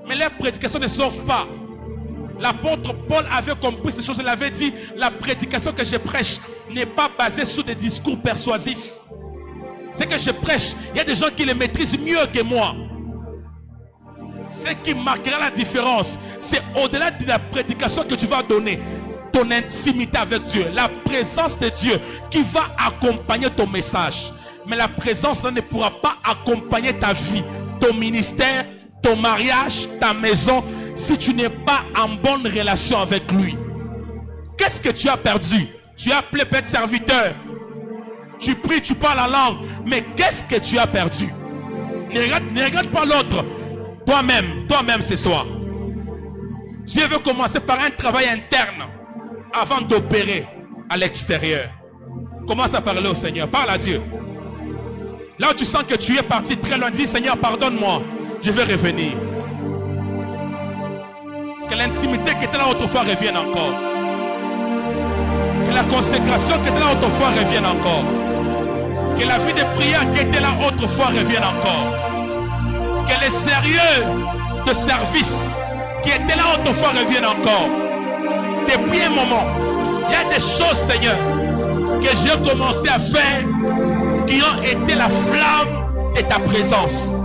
mais leurs prédications ne sauvent pas. L'apôtre Paul avait compris ces choses. Il avait dit, la prédication que je prêche n'est pas basée sur des discours persuasifs. Ce que je prêche, il y a des gens qui les maîtrisent mieux que moi. Ce qui marquera la différence, c'est au-delà de la prédication que tu vas donner, ton intimité avec Dieu, la présence de Dieu qui va accompagner ton message. Mais la présence là ne pourra pas accompagner ta vie, ton ministère, ton mariage, ta maison, si tu n'es pas en bonne relation avec lui. Qu'est-ce que tu as perdu? Tu as appelé peut-être serviteur. Tu pries, tu parles la langue. Mais qu'est-ce que tu as perdu? Ne regarde pas l'autre. Toi-même ce soir. Dieu veut commencer par un travail interne avant d'opérer à l'extérieur. Commence à parler au Seigneur. Parle à Dieu. Là où tu sens que tu es parti très loin, dis Seigneur, pardonne-moi. Je vais revenir. Que l'intimité qui était là autrefois revienne encore. Que la consécration qui était là autrefois revienne encore. Que la vie de prière qui était là autrefois revienne encore. Que le sérieux de service qui était là autrefois revienne encore. Depuis un moment, il y a des choses, Seigneur, que j'ai commencé à faire qui ont été la flamme de ta présence.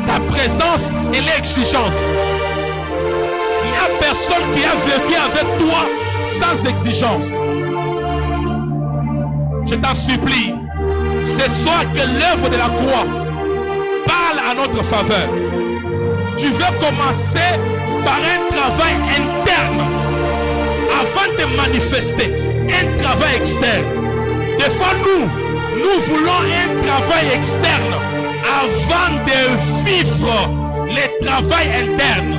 Ta présence, elle est exigeante. Il n'y a personne qui a vécu avec toi sans exigence. Je t'en supplie, ce soir que l'œuvre de la croix parle à notre faveur. Tu veux commencer par un travail interne avant de manifester un travail externe. Des fois, nous voulons un travail externe avant de vivre le travail interne.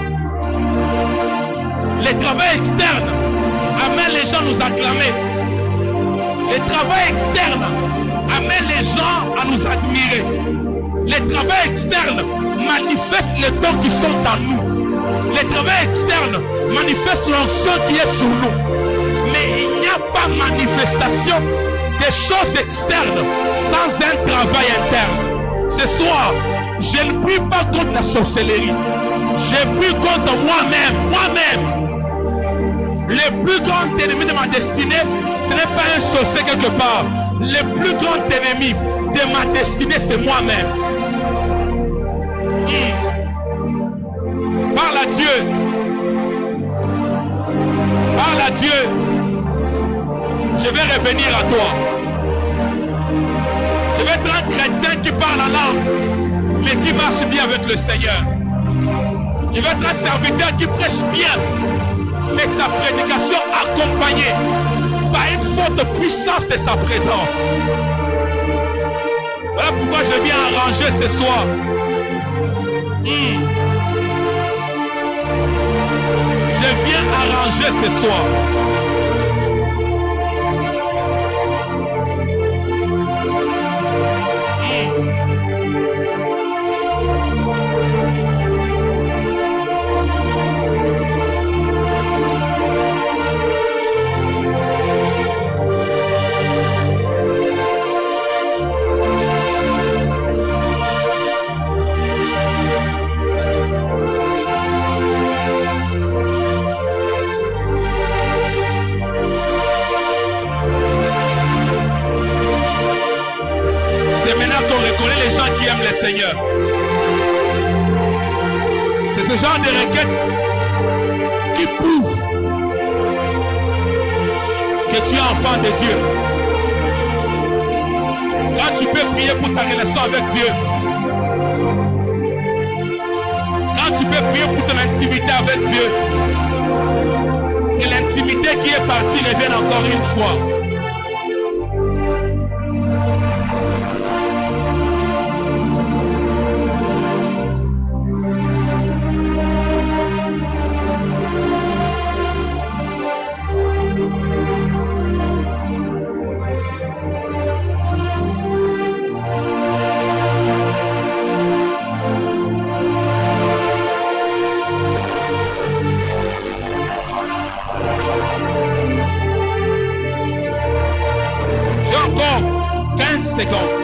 Le travail externe amène les gens à nous acclamer. Le travail externe amène les gens à nous admirer. Le travail externe manifeste les dons qui sont en nous. Le travail externe manifeste l'onction qui est sur nous. Mais il n'y a pas manifestation des choses externes sans un travail interne. Ce soir, je ne prie pas contre la sorcellerie. Je prie contre moi-même. Le plus grand ennemi de ma destinée, ce n'est pas un sorcier quelque part. Le plus grand ennemi de ma destinée, c'est moi-même. Parle à Dieu. Parle à Dieu. Je vais revenir à toi. Je vais être un chrétien qui parle en langue, mais qui marche bien avec le Seigneur. Je vais être un serviteur qui prêche bien, mais sa prédication accompagnée par une forte puissance de sa présence. Voilà pourquoi je viens arranger ce soir. Je viens arranger ce soir. genre de requête qui prouve que tu es enfant de Dieu. Quand tu peux prier pour ta relation avec Dieu, quand tu peux prier pour ton intimité avec Dieu, que l'intimité qui est partie revienne encore une fois. J'ai encore 15 secondes.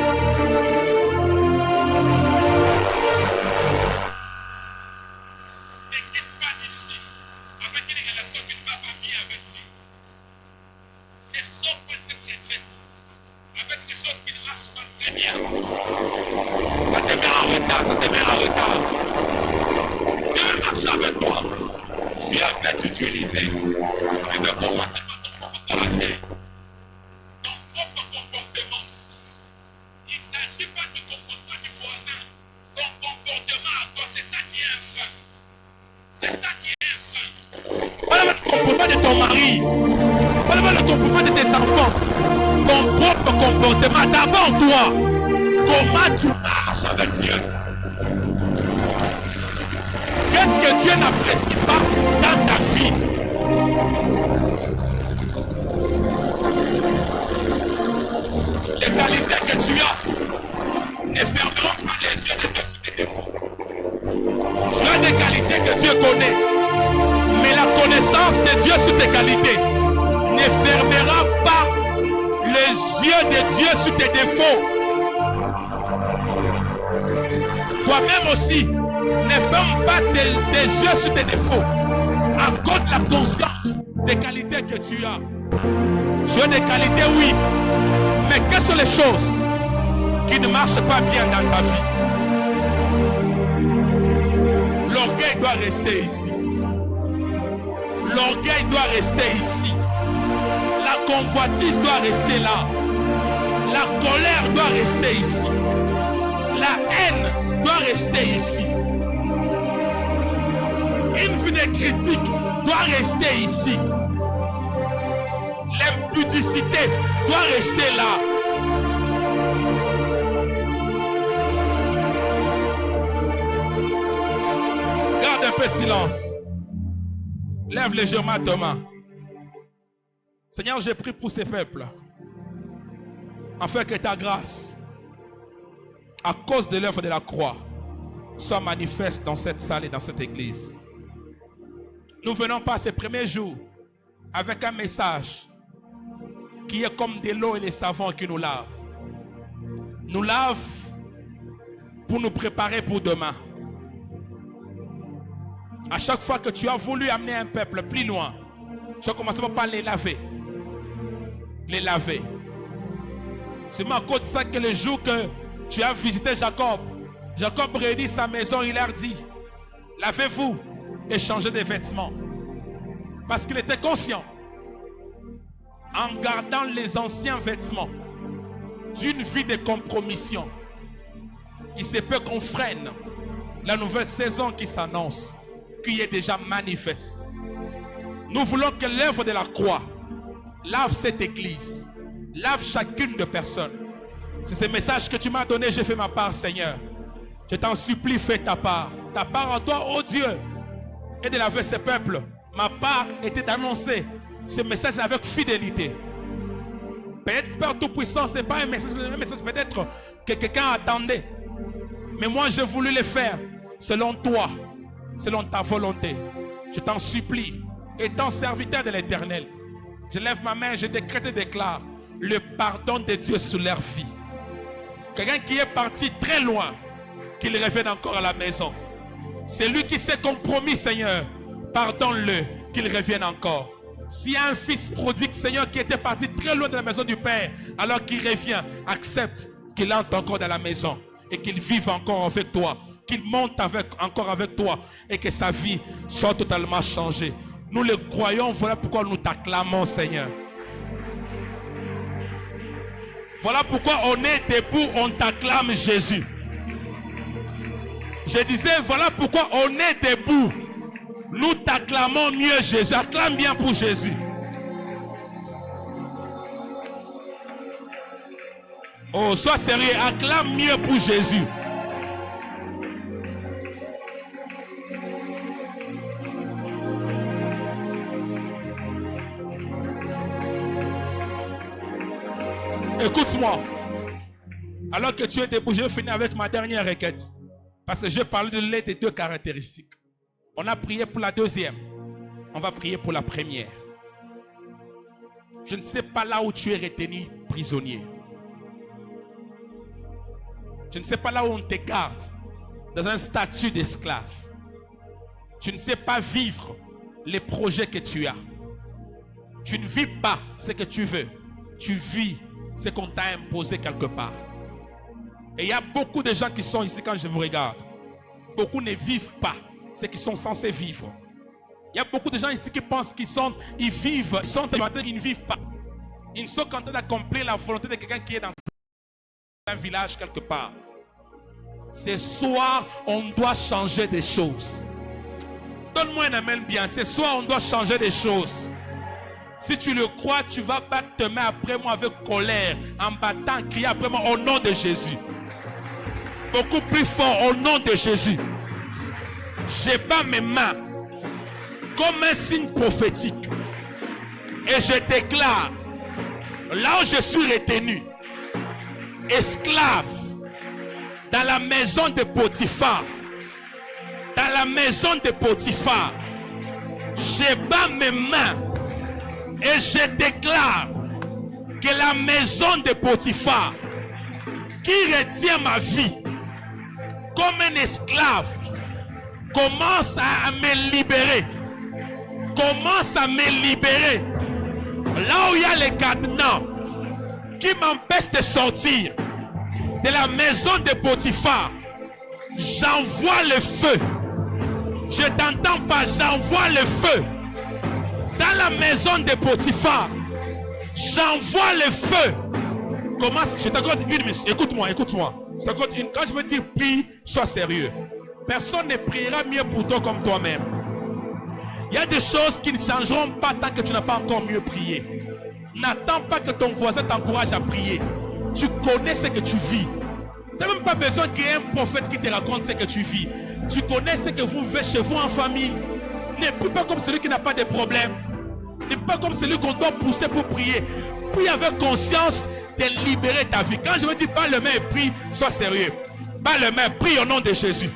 Ne quitte pas d'ici avec une relation qui ne va pas bien avec Dieu. Ne sors pas de cette retraite avec des choses qui ne marchent pas très bien. Ça te met en retard, ça te met en retard. Dieu marche avec toi. Dieu va t'utiliser. Il veut commencer par ton comportement. Ton propre comportement. Il ne s'agit pas du comportement du voisin. Ton comportement à toi, c'est ça qui est un frein. C'est ça qui est un frein. Pas le comportement de ton mari. Pas le comportement de tes enfants. Ton propre comportement, d'abord toi. Comment tu marches avec Dieu? Qu'est-ce que Dieu n'apprécie pas dans ta vie? Les qualités que tu as ne fermeront pas les yeux de Dieu sur tes défauts. Tu as des qualités que Dieu connaît, mais la connaissance de Dieu sur tes qualités ne fermera pas les yeux de Dieu sur tes défauts. Toi-même aussi, ne ferme pas tes yeux sur tes défauts à cause de la conscience des qualités que tu as. Tu as des qualités, oui, mais quelles sont les choses qui ne marchent pas bien dans ta vie? L'orgueil doit rester ici. L'orgueil doit rester ici. La convoitise doit rester là. La colère doit rester ici. La haine doit rester ici. Une vie de critique doit rester ici. L'impudicité doit rester là. Garde un peu silence. Lève légèrement ta main. Seigneur, j'ai prie pour ces peuples, afin que ta grâce, à cause de l'œuvre de la croix, soit manifeste dans cette salle et dans cette église. Nous venons pas ces premiers jours avec un message qui est comme de l'eau et les savons qui nous lavent. Nous lavent pour nous préparer pour demain. À chaque fois que tu as voulu amener un peuple plus loin, tu as commencé par les laver. Les laver. C'est à cause de ça que le jour que tu as visité Jacob, Jacob réunit sa maison, il leur dit, lavez-vous et changez de vêtements. Parce qu'il était conscient, en gardant les anciens vêtements d'une vie de compromission, il se peut qu'on freine la nouvelle saison qui s'annonce, qui est déjà manifeste. Nous voulons que l'œuvre de la croix lave cette église, lave chacune de personnes. C'est ce message que tu m'as donné, j'ai fait ma part, Seigneur. Je t'en supplie, fais ta part. Ta part en toi, oh Dieu, et de laver ce peuple. Ma part était d'annoncer ce message avec fidélité. Peut-être Père Tout-Puissant, ce n'est pas un message peut-être que quelqu'un attendait. Mais moi, j'ai voulu le faire selon toi, selon ta volonté. Je t'en supplie, étant serviteur de l'Éternel, je lève ma main, je décrète et déclare le pardon de Dieu sur leur vie. Quelqu'un qui est parti très loin, qu'il revienne encore à la maison. C'est lui qui s'est compromis, Seigneur. Pardonne-le, qu'il revienne encore. S'il y a un fils prodigue, Seigneur, qui était parti très loin de la maison du Père, alors qu'il revient, accepte qu'il entre encore dans la maison et qu'il vive encore avec toi. qu'il monte encore avec toi et que sa vie soit totalement changée. Nous le croyons, voilà pourquoi nous t'acclamons, Seigneur. Voilà pourquoi on est debout, on t'acclame, Jésus. Je disais, voilà pourquoi on est debout. Nous t'acclamons mieux, Jésus. Acclame bien pour Jésus. Oh, sois sérieux, acclame mieux pour Jésus. Écoute-moi. Alors que tu es debout, je vais finir avec ma dernière requête. Parce que je parle de l'aide des deux caractéristiques. On a prié pour la deuxième. On va prier pour la première. Je ne sais pas là où tu es retenu prisonnier. Je ne sais pas là où on te garde dans un statut d'esclave. Tu ne sais pas vivre les projets que tu as. Tu ne vis pas ce que tu veux. Tu vis ce qu'on t'a imposé quelque part. Et il y a beaucoup de gens qui sont ici quand je vous regarde. Beaucoup ne vivent pas ce qu'ils sont censés vivre. Il y a beaucoup de gens ici qui pensent qu'ils vivent, ils ne vivent pas. Ils sont en train d'accomplir la volonté de quelqu'un qui est dans un village quelque part. Ce soir, on doit changer des choses. Donne-moi un amen bien. Ce soir, on doit changer des choses. Si tu le crois, tu vas battre tes mains après moi avec colère, en battant, crier après moi au nom de Jésus. Beaucoup plus fort au nom de Jésus. Je bats mes mains comme un signe prophétique. Et je déclare, là où je suis retenu, esclave, dans la maison de Potiphar, dans la maison de Potiphar, je bats mes mains et je déclare que la maison de Potiphar qui retient ma vie comme un esclave commence à me libérer. Commence à me libérer. Là où il y a les cadenas qui m'empêchent de sortir de la maison de Potiphar, j'envoie le feu. Je t'entends pas, j'envoie le feu. Dans la maison de Potiphar, j'envoie le feu. Comment? Je t'accorde une minute. Écoute-moi, écoute-moi. Je t'accorde une. Quand je veux dire prie, sois sérieux. Personne ne priera mieux pour toi comme toi-même. Il y a des choses qui ne changeront pas tant que tu n'as pas encore mieux prié. N'attends pas que ton voisin t'encourage à prier. Tu connais ce que tu vis. Tu n'as même pas besoin qu'il y ait un prophète qui te raconte ce que tu vis. Tu connais ce que vous vivez chez vous en famille. Ne prie pas comme celui qui n'a pas de problème. Ne prie pas comme celui qu'on doit pousser pour prier. Prie avec conscience de libérer ta vie. Quand je me dis pas le main et prie, sois sérieux. Pas le main, prie au nom de Jésus.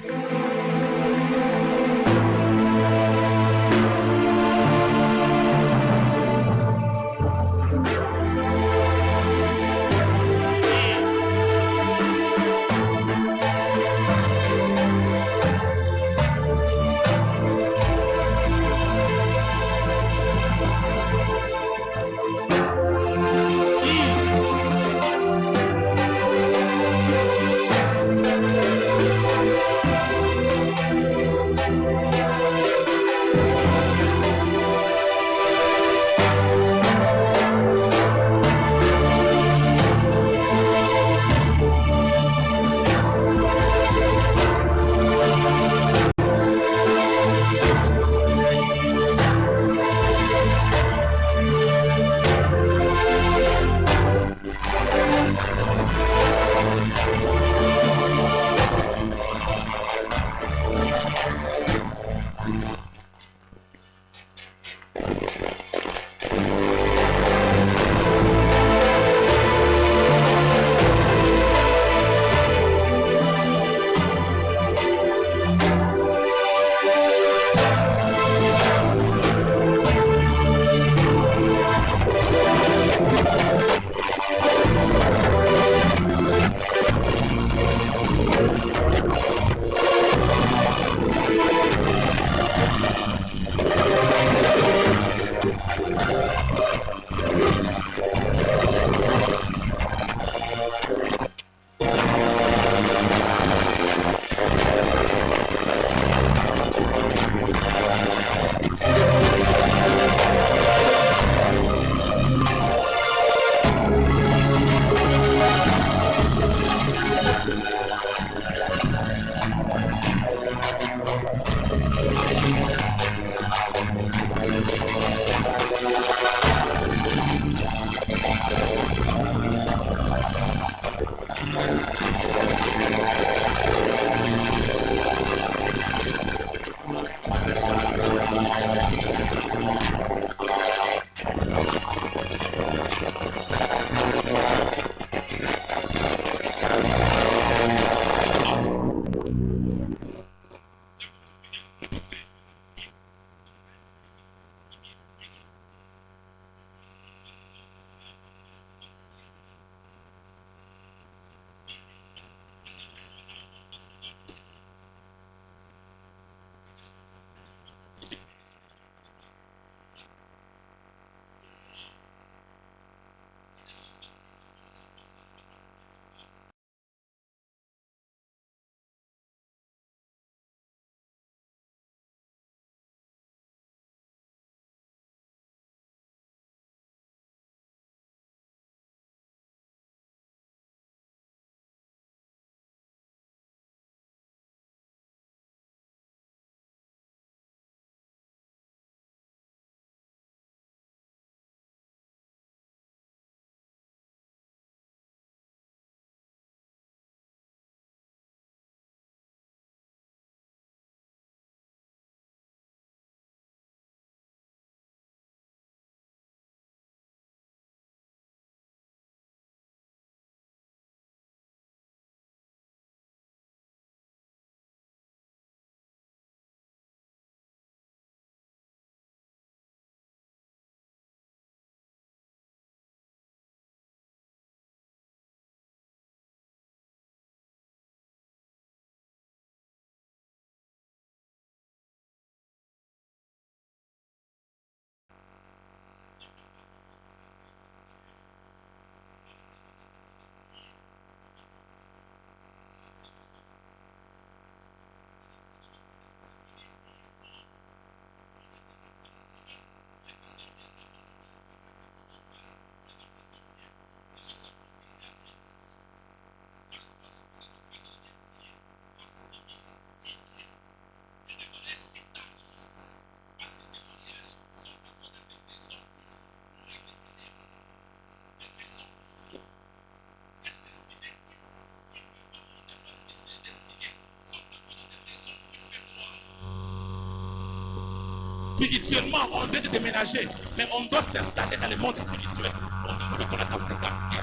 spirituellement, on vient de déménager, mais on doit s'installer dans le monde spirituel. On doit connaître ce quartier.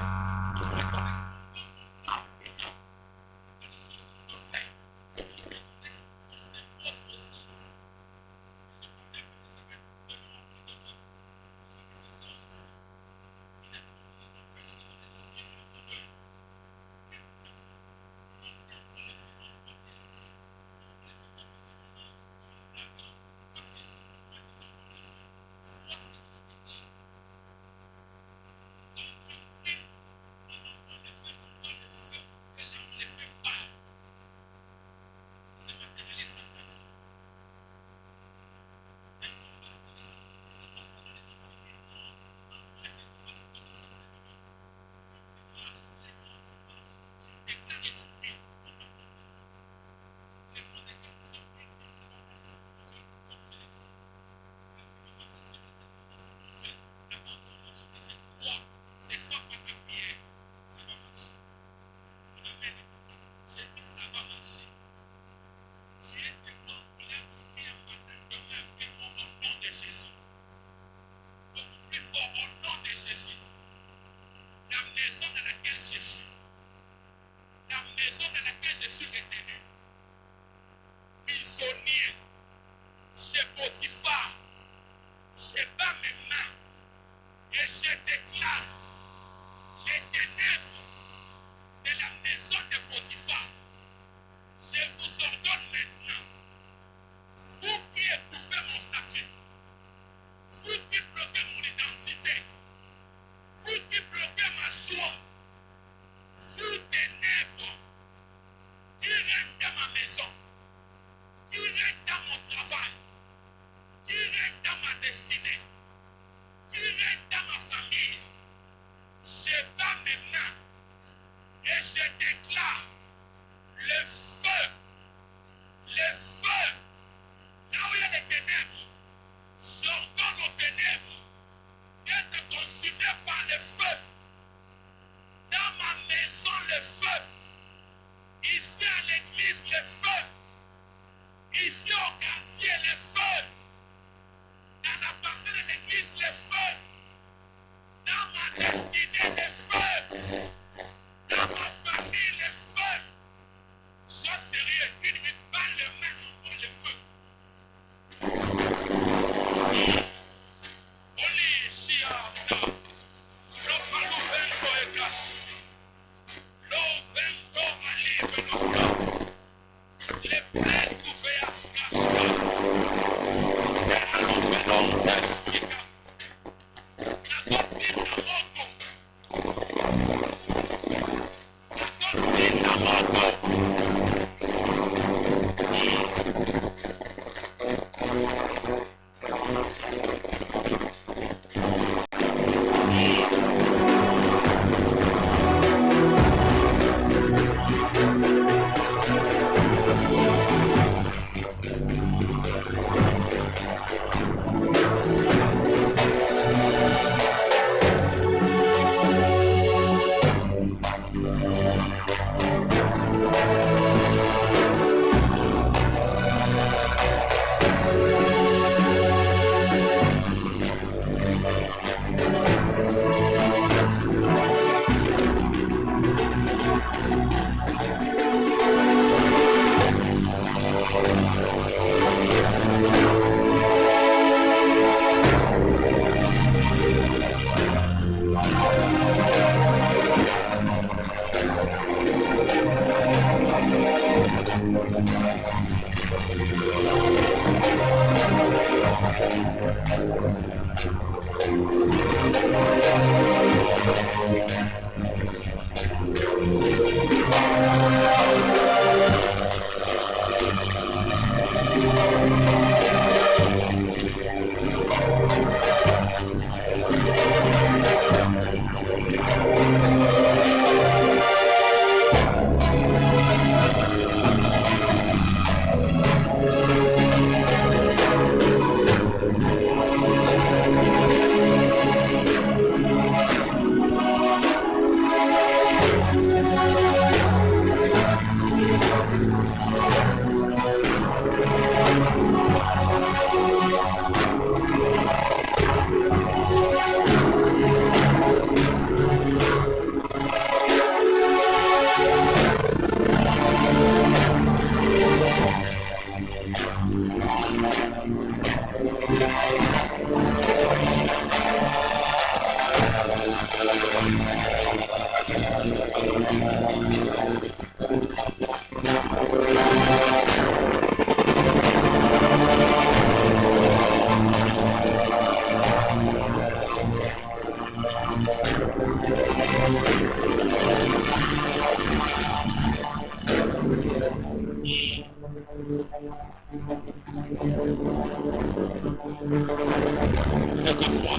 Quelquefois,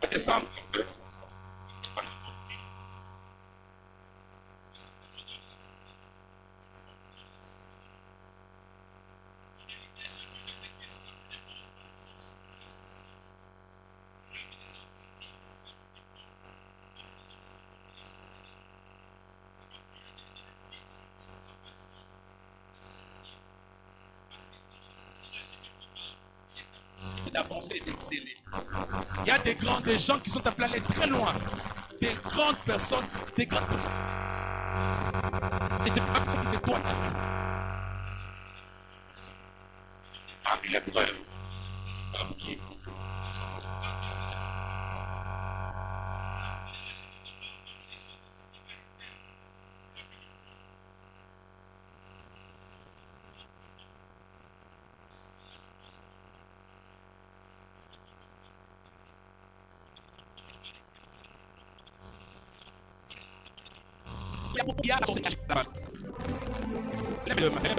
on descend un peu. D'avancer et d'exceller. Il y a des gens qui sont appelés à aller très loin. Des grandes personnes, des grandes personnes. Et de toi. Parmi les preuves. Parmi il y a la société là-bas. Lève-le, ma sœur.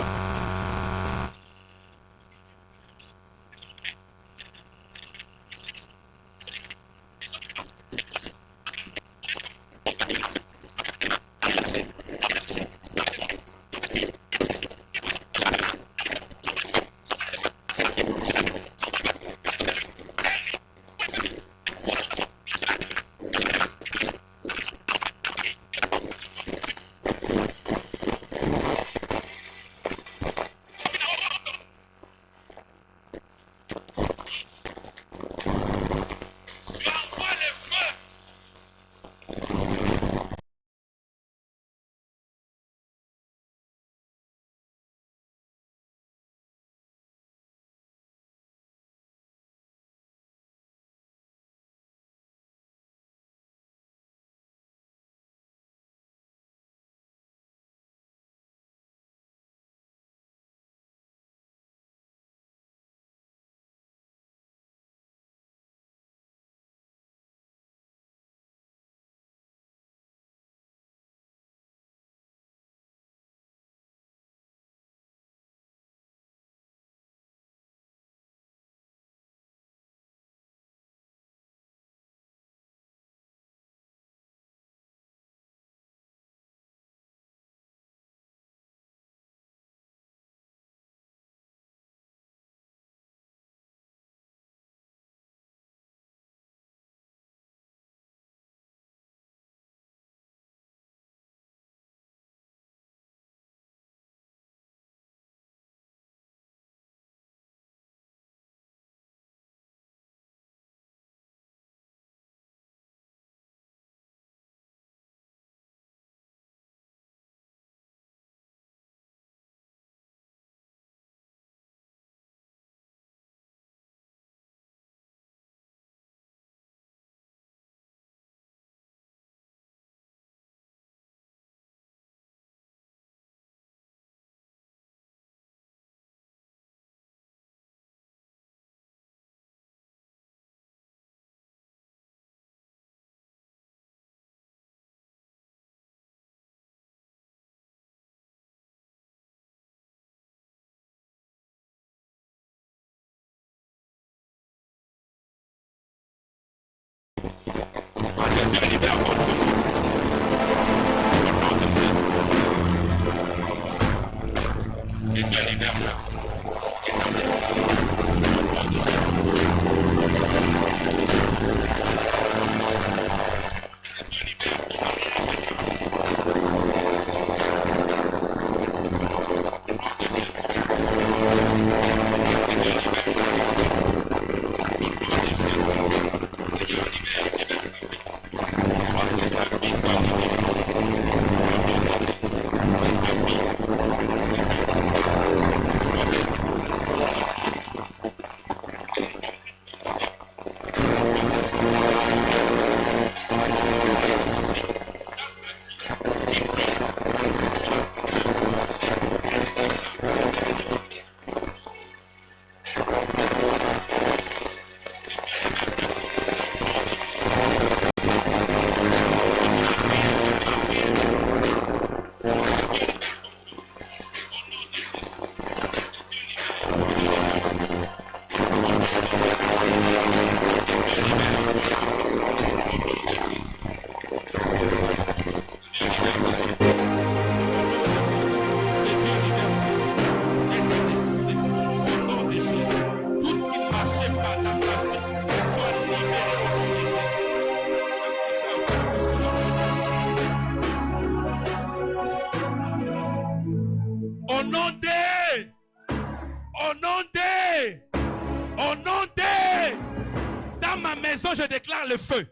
ma maison, je déclare le feu.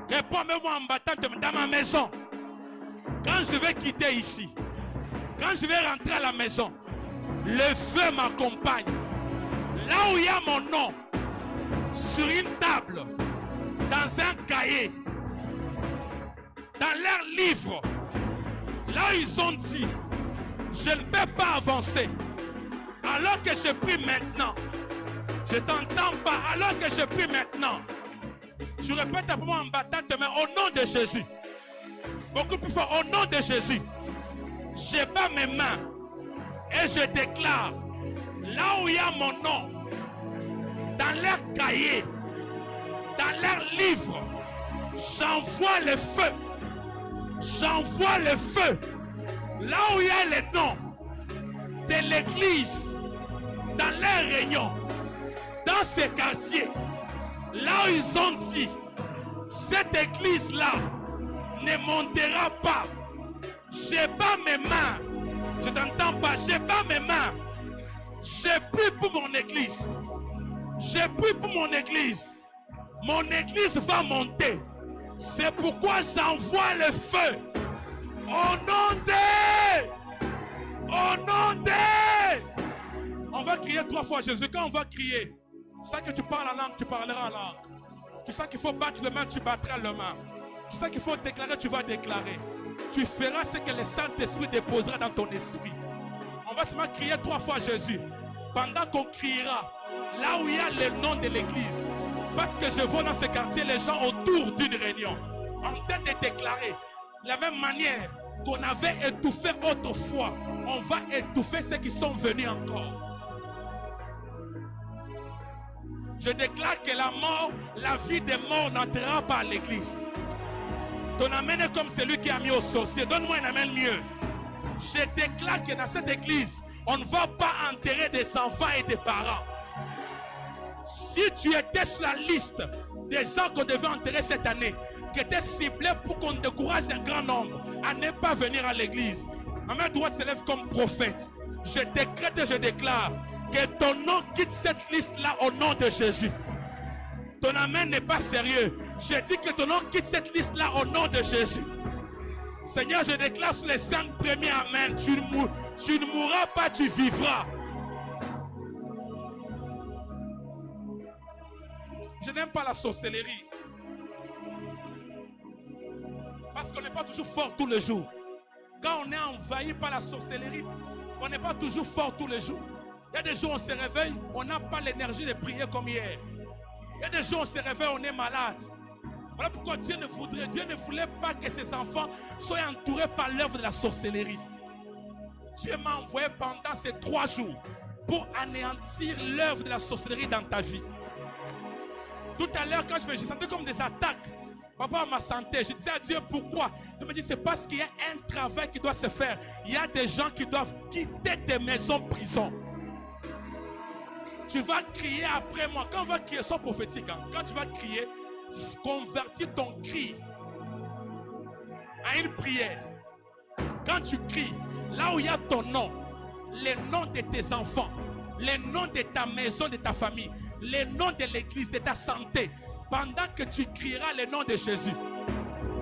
Réponds-moi en battant dans ma maison. Quand je vais quitter ici, quand je vais rentrer à la maison, le feu m'accompagne. Là où il y a mon nom, sur une table, dans un cahier, dans leur livre, là où ils ont dit, je ne peux pas avancer. Alors que je prie maintenant, je t'entends pas. Alors que je prie maintenant, tu répètes après moi en battant tes mains au nom de Jésus. Beaucoup plus fort, au nom de Jésus. Je bats mes mains et je déclare, là où il y a mon nom, dans leur cahier, dans leur livre, j'envoie le feu. J'envoie le feu. Là où il y a les noms de l'église, dans leurs réunions, dans ces quartiers, là où ils ont dit, cette église-là ne montera pas. Je bats mes mains. Je t'entends pas. Je bats mes mains. Je prie pour mon église. Je prie pour mon église. Mon église va monter. C'est pourquoi j'envoie le feu. Au nom de... Au nom de... On va crier 3 fois Jésus. Quand on va crier, tu sais que tu parles en langue, tu parleras en langue. Tu sais qu'il faut battre le main, tu battras le main. Tu sais qu'il faut déclarer, tu vas déclarer. Tu feras ce que le Saint-Esprit déposera dans ton esprit. On va seulement crier 3 fois Jésus. Pendant qu'on criera, là où il y a le nom de l'église. Parce que je vois dans ce quartier les gens autour d'une réunion, en train de déclarer. De la même manière qu'on avait étouffé autrefois, on va étouffer ceux qui sont venus encore. Je déclare que la mort, la vie des morts n'entrera pas à l'église. Ton amen est comme celui qui a mis au sorcier. Donne-moi un amen mieux. Je déclare que dans cette église, on ne va pas enterrer des enfants et des parents. Si tu étais sur la liste des gens qu'on devait enterrer cette année, qui étaient ciblés pour qu'on décourage un grand nombre à ne pas venir à l'église, ma main droite s'élève comme prophète. Je décrète et je déclare que ton nom quitte cette liste-là au nom de Jésus. Ton amen n'est pas sérieux. Je dis que ton nom quitte cette liste-là au nom de Jésus. Seigneur, je déclare sur les 5 premiers amen. Tu ne mourras pas, tu vivras. Je n'aime pas la sorcellerie. Parce qu'on n'est pas toujours fort tous les jours. Quand on est envahi par la sorcellerie, on n'est pas toujours fort tous les jours. Il y a des jours où on se réveille, on n'a pas l'énergie de prier comme hier. Il y a des jours où on se réveille, on est malade. Voilà pourquoi Dieu ne voulait pas que ses enfants soient entourés par l'œuvre de la sorcellerie. Dieu m'a envoyé pendant ces 3 jours pour anéantir l'œuvre de la sorcellerie dans ta vie. Tout à l'heure, quand je sentais comme des attaques. Papa m'a santé. Je disais à Dieu pourquoi. Il me dit c'est parce qu'il y a un travail qui doit se faire. Il y a des gens qui doivent quitter tes maisons prison. Tu vas crier après moi. Quand on va crier, sois prophétique. Hein. Quand tu vas crier, convertis ton cri à une prière. Quand tu cries, là où il y a ton nom, les noms de tes enfants, les noms de ta maison, de ta famille, les noms de l'église, de ta santé, pendant que tu crieras le nom de Jésus,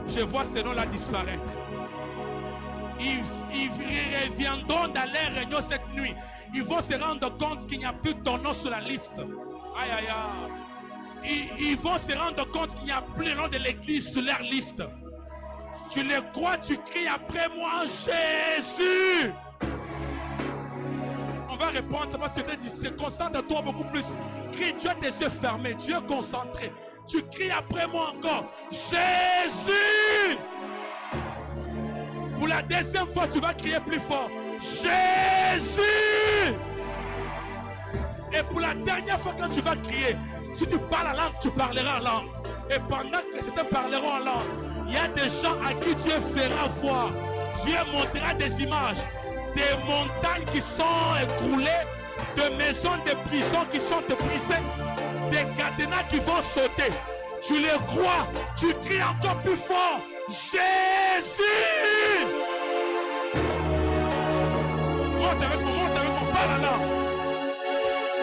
je vois ces noms-là disparaître. Ils reviendront dans les réunions cette nuit. Ils vont se rendre compte qu'il n'y a plus ton nom sur la liste. Aïe, aïe, aïe. Ils vont se rendre compte qu'il n'y a plus le nom de l'église sur leur liste. Tu le crois, tu cries après moi, Jésus. On va répondre parce que tu dis, concentre-toi beaucoup plus. Crie, tu as tes yeux fermés, tu es concentré. Tu cries après moi encore, Jésus. Pour la 2e fois, tu vas crier plus fort, Jésus. Et pour la dernière fois, quand tu vas crier, si tu parles en langue, tu parleras en langue. Et pendant que certains parleront en langue, il y a des gens à qui Dieu fera voir. Dieu montrera des images, des montagnes qui sont écroulées, de maisons de prison qui sont brisées, des cadenas qui vont sauter. Tu les crois, tu cries encore plus fort, Jésus. Monte avec moi, parle là.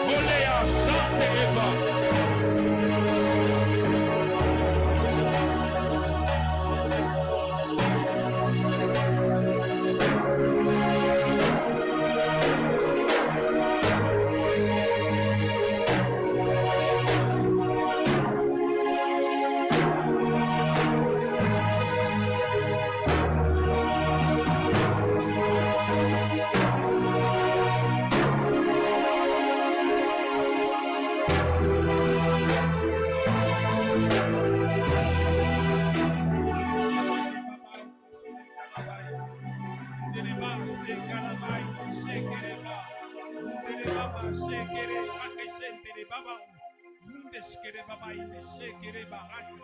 Oléa, chante Eva. baba. Munde shkere baba inde shekere baraka.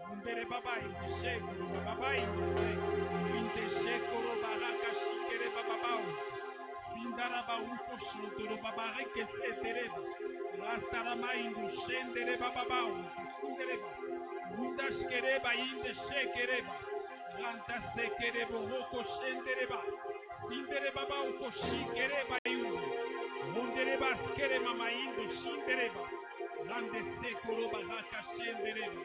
Mundere baba inde shekere baba inde se. Inde shekoro baraka shikere baba bao. Sindara bauko shundoro baba reke se tereba. Rastarama indu shendere baba bao. Shundere ba. Munda shkere ba inde shekere ba. Ranta sekere boroko shendere ba. Sindere baba uko shikere ba yundu. Mundere ba skere mama indu shindere ba. Rande sekoro baraka shendere ba.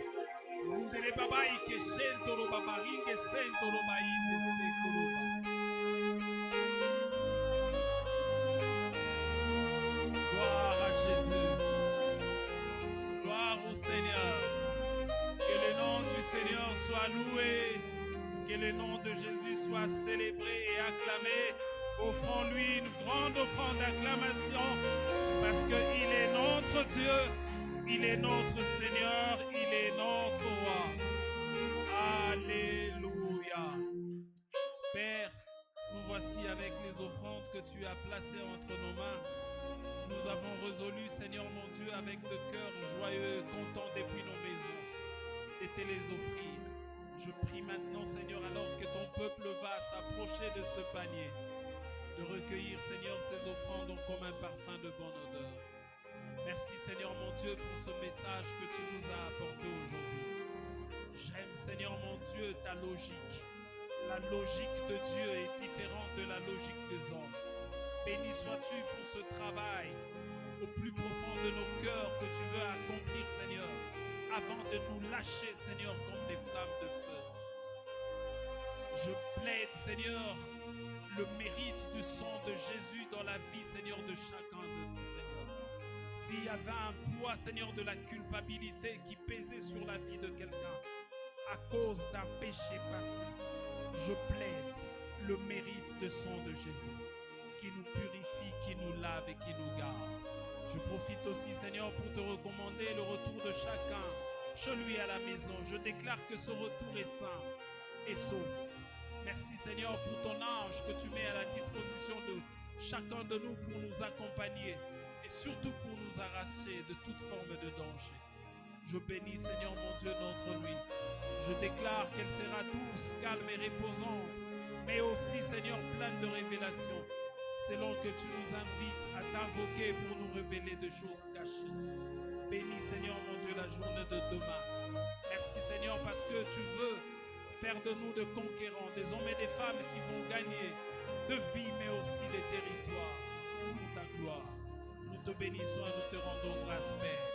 Mundere baba ike shentoro baba ringe sentoro ba inde sekoro ba. Gloire à Jésus. Gloire au Seigneur. Que le nom du Seigneur soit loué. Que le nom de Jésus soit célébré et acclamé. Offrons-lui une grande offrande d'acclamation parce qu'il est notre Dieu, il est notre Seigneur, il est notre roi. Alléluia. Père, nous voici avec les offrandes que tu as placées entre nos mains. Nous avons résolu, Seigneur mon Dieu, avec le cœur joyeux, content depuis nos maisons, de te les offrir. Je prie maintenant, Seigneur, alors que ton peuple va s'approcher de ce panier, de recueillir, Seigneur, ces offrandes comme un parfum de bonne odeur. Merci, Seigneur mon Dieu, pour ce message que tu nous as apporté aujourd'hui. J'aime, Seigneur mon Dieu, ta logique. La logique de Dieu est différente de la logique des hommes. Béni sois-tu pour ce travail au plus profond de nos cœurs que tu veux accomplir, Seigneur, avant de nous lâcher, Seigneur, comme des flammes de feu. Je plaide, Seigneur, le mérite du sang de Jésus dans la vie, Seigneur, de chacun de nous, Seigneur. S'il y avait un poids, Seigneur, de la culpabilité qui pesait sur la vie de quelqu'un à cause d'un péché passé, je plaide le mérite du sang de Jésus qui nous purifie, qui nous lave et qui nous garde. Je profite aussi, Seigneur, pour te recommander le retour de chacun chez lui à la maison. Je déclare que ce retour est saint et sauf. Merci, Seigneur, pour ton ange que tu mets à la disposition de chacun de nous pour nous accompagner et surtout pour nous arracher de toute forme de danger. Je bénis, Seigneur mon Dieu, notre nuit. Je déclare qu'elle sera douce, calme et reposante, mais aussi, Seigneur, pleine de révélations, selon que tu nous invites à t'invoquer pour nous révéler de choses cachées. Bénis, Seigneur mon Dieu, la journée de demain. Merci, Seigneur, parce que tu veux faire de nous de conquérants, des hommes et des femmes qui vont gagner de vie, mais aussi des territoires pour ta gloire. Nous te bénissons et nous te rendons grâce, Père.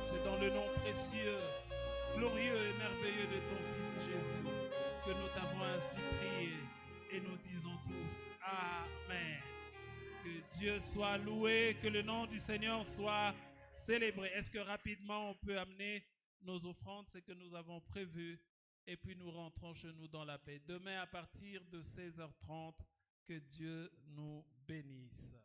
C'est dans le nom précieux, glorieux et merveilleux de ton Fils Jésus que nous t'avons ainsi prié et nous disons tous Amen. Que Dieu soit loué, que le nom du Seigneur soit célébré. Est-ce que rapidement on peut amener nos offrandes, c'est que nous avons prévu, et puis nous rentrons chez nous dans la paix. Demain à partir de 16h30, que Dieu nous bénisse.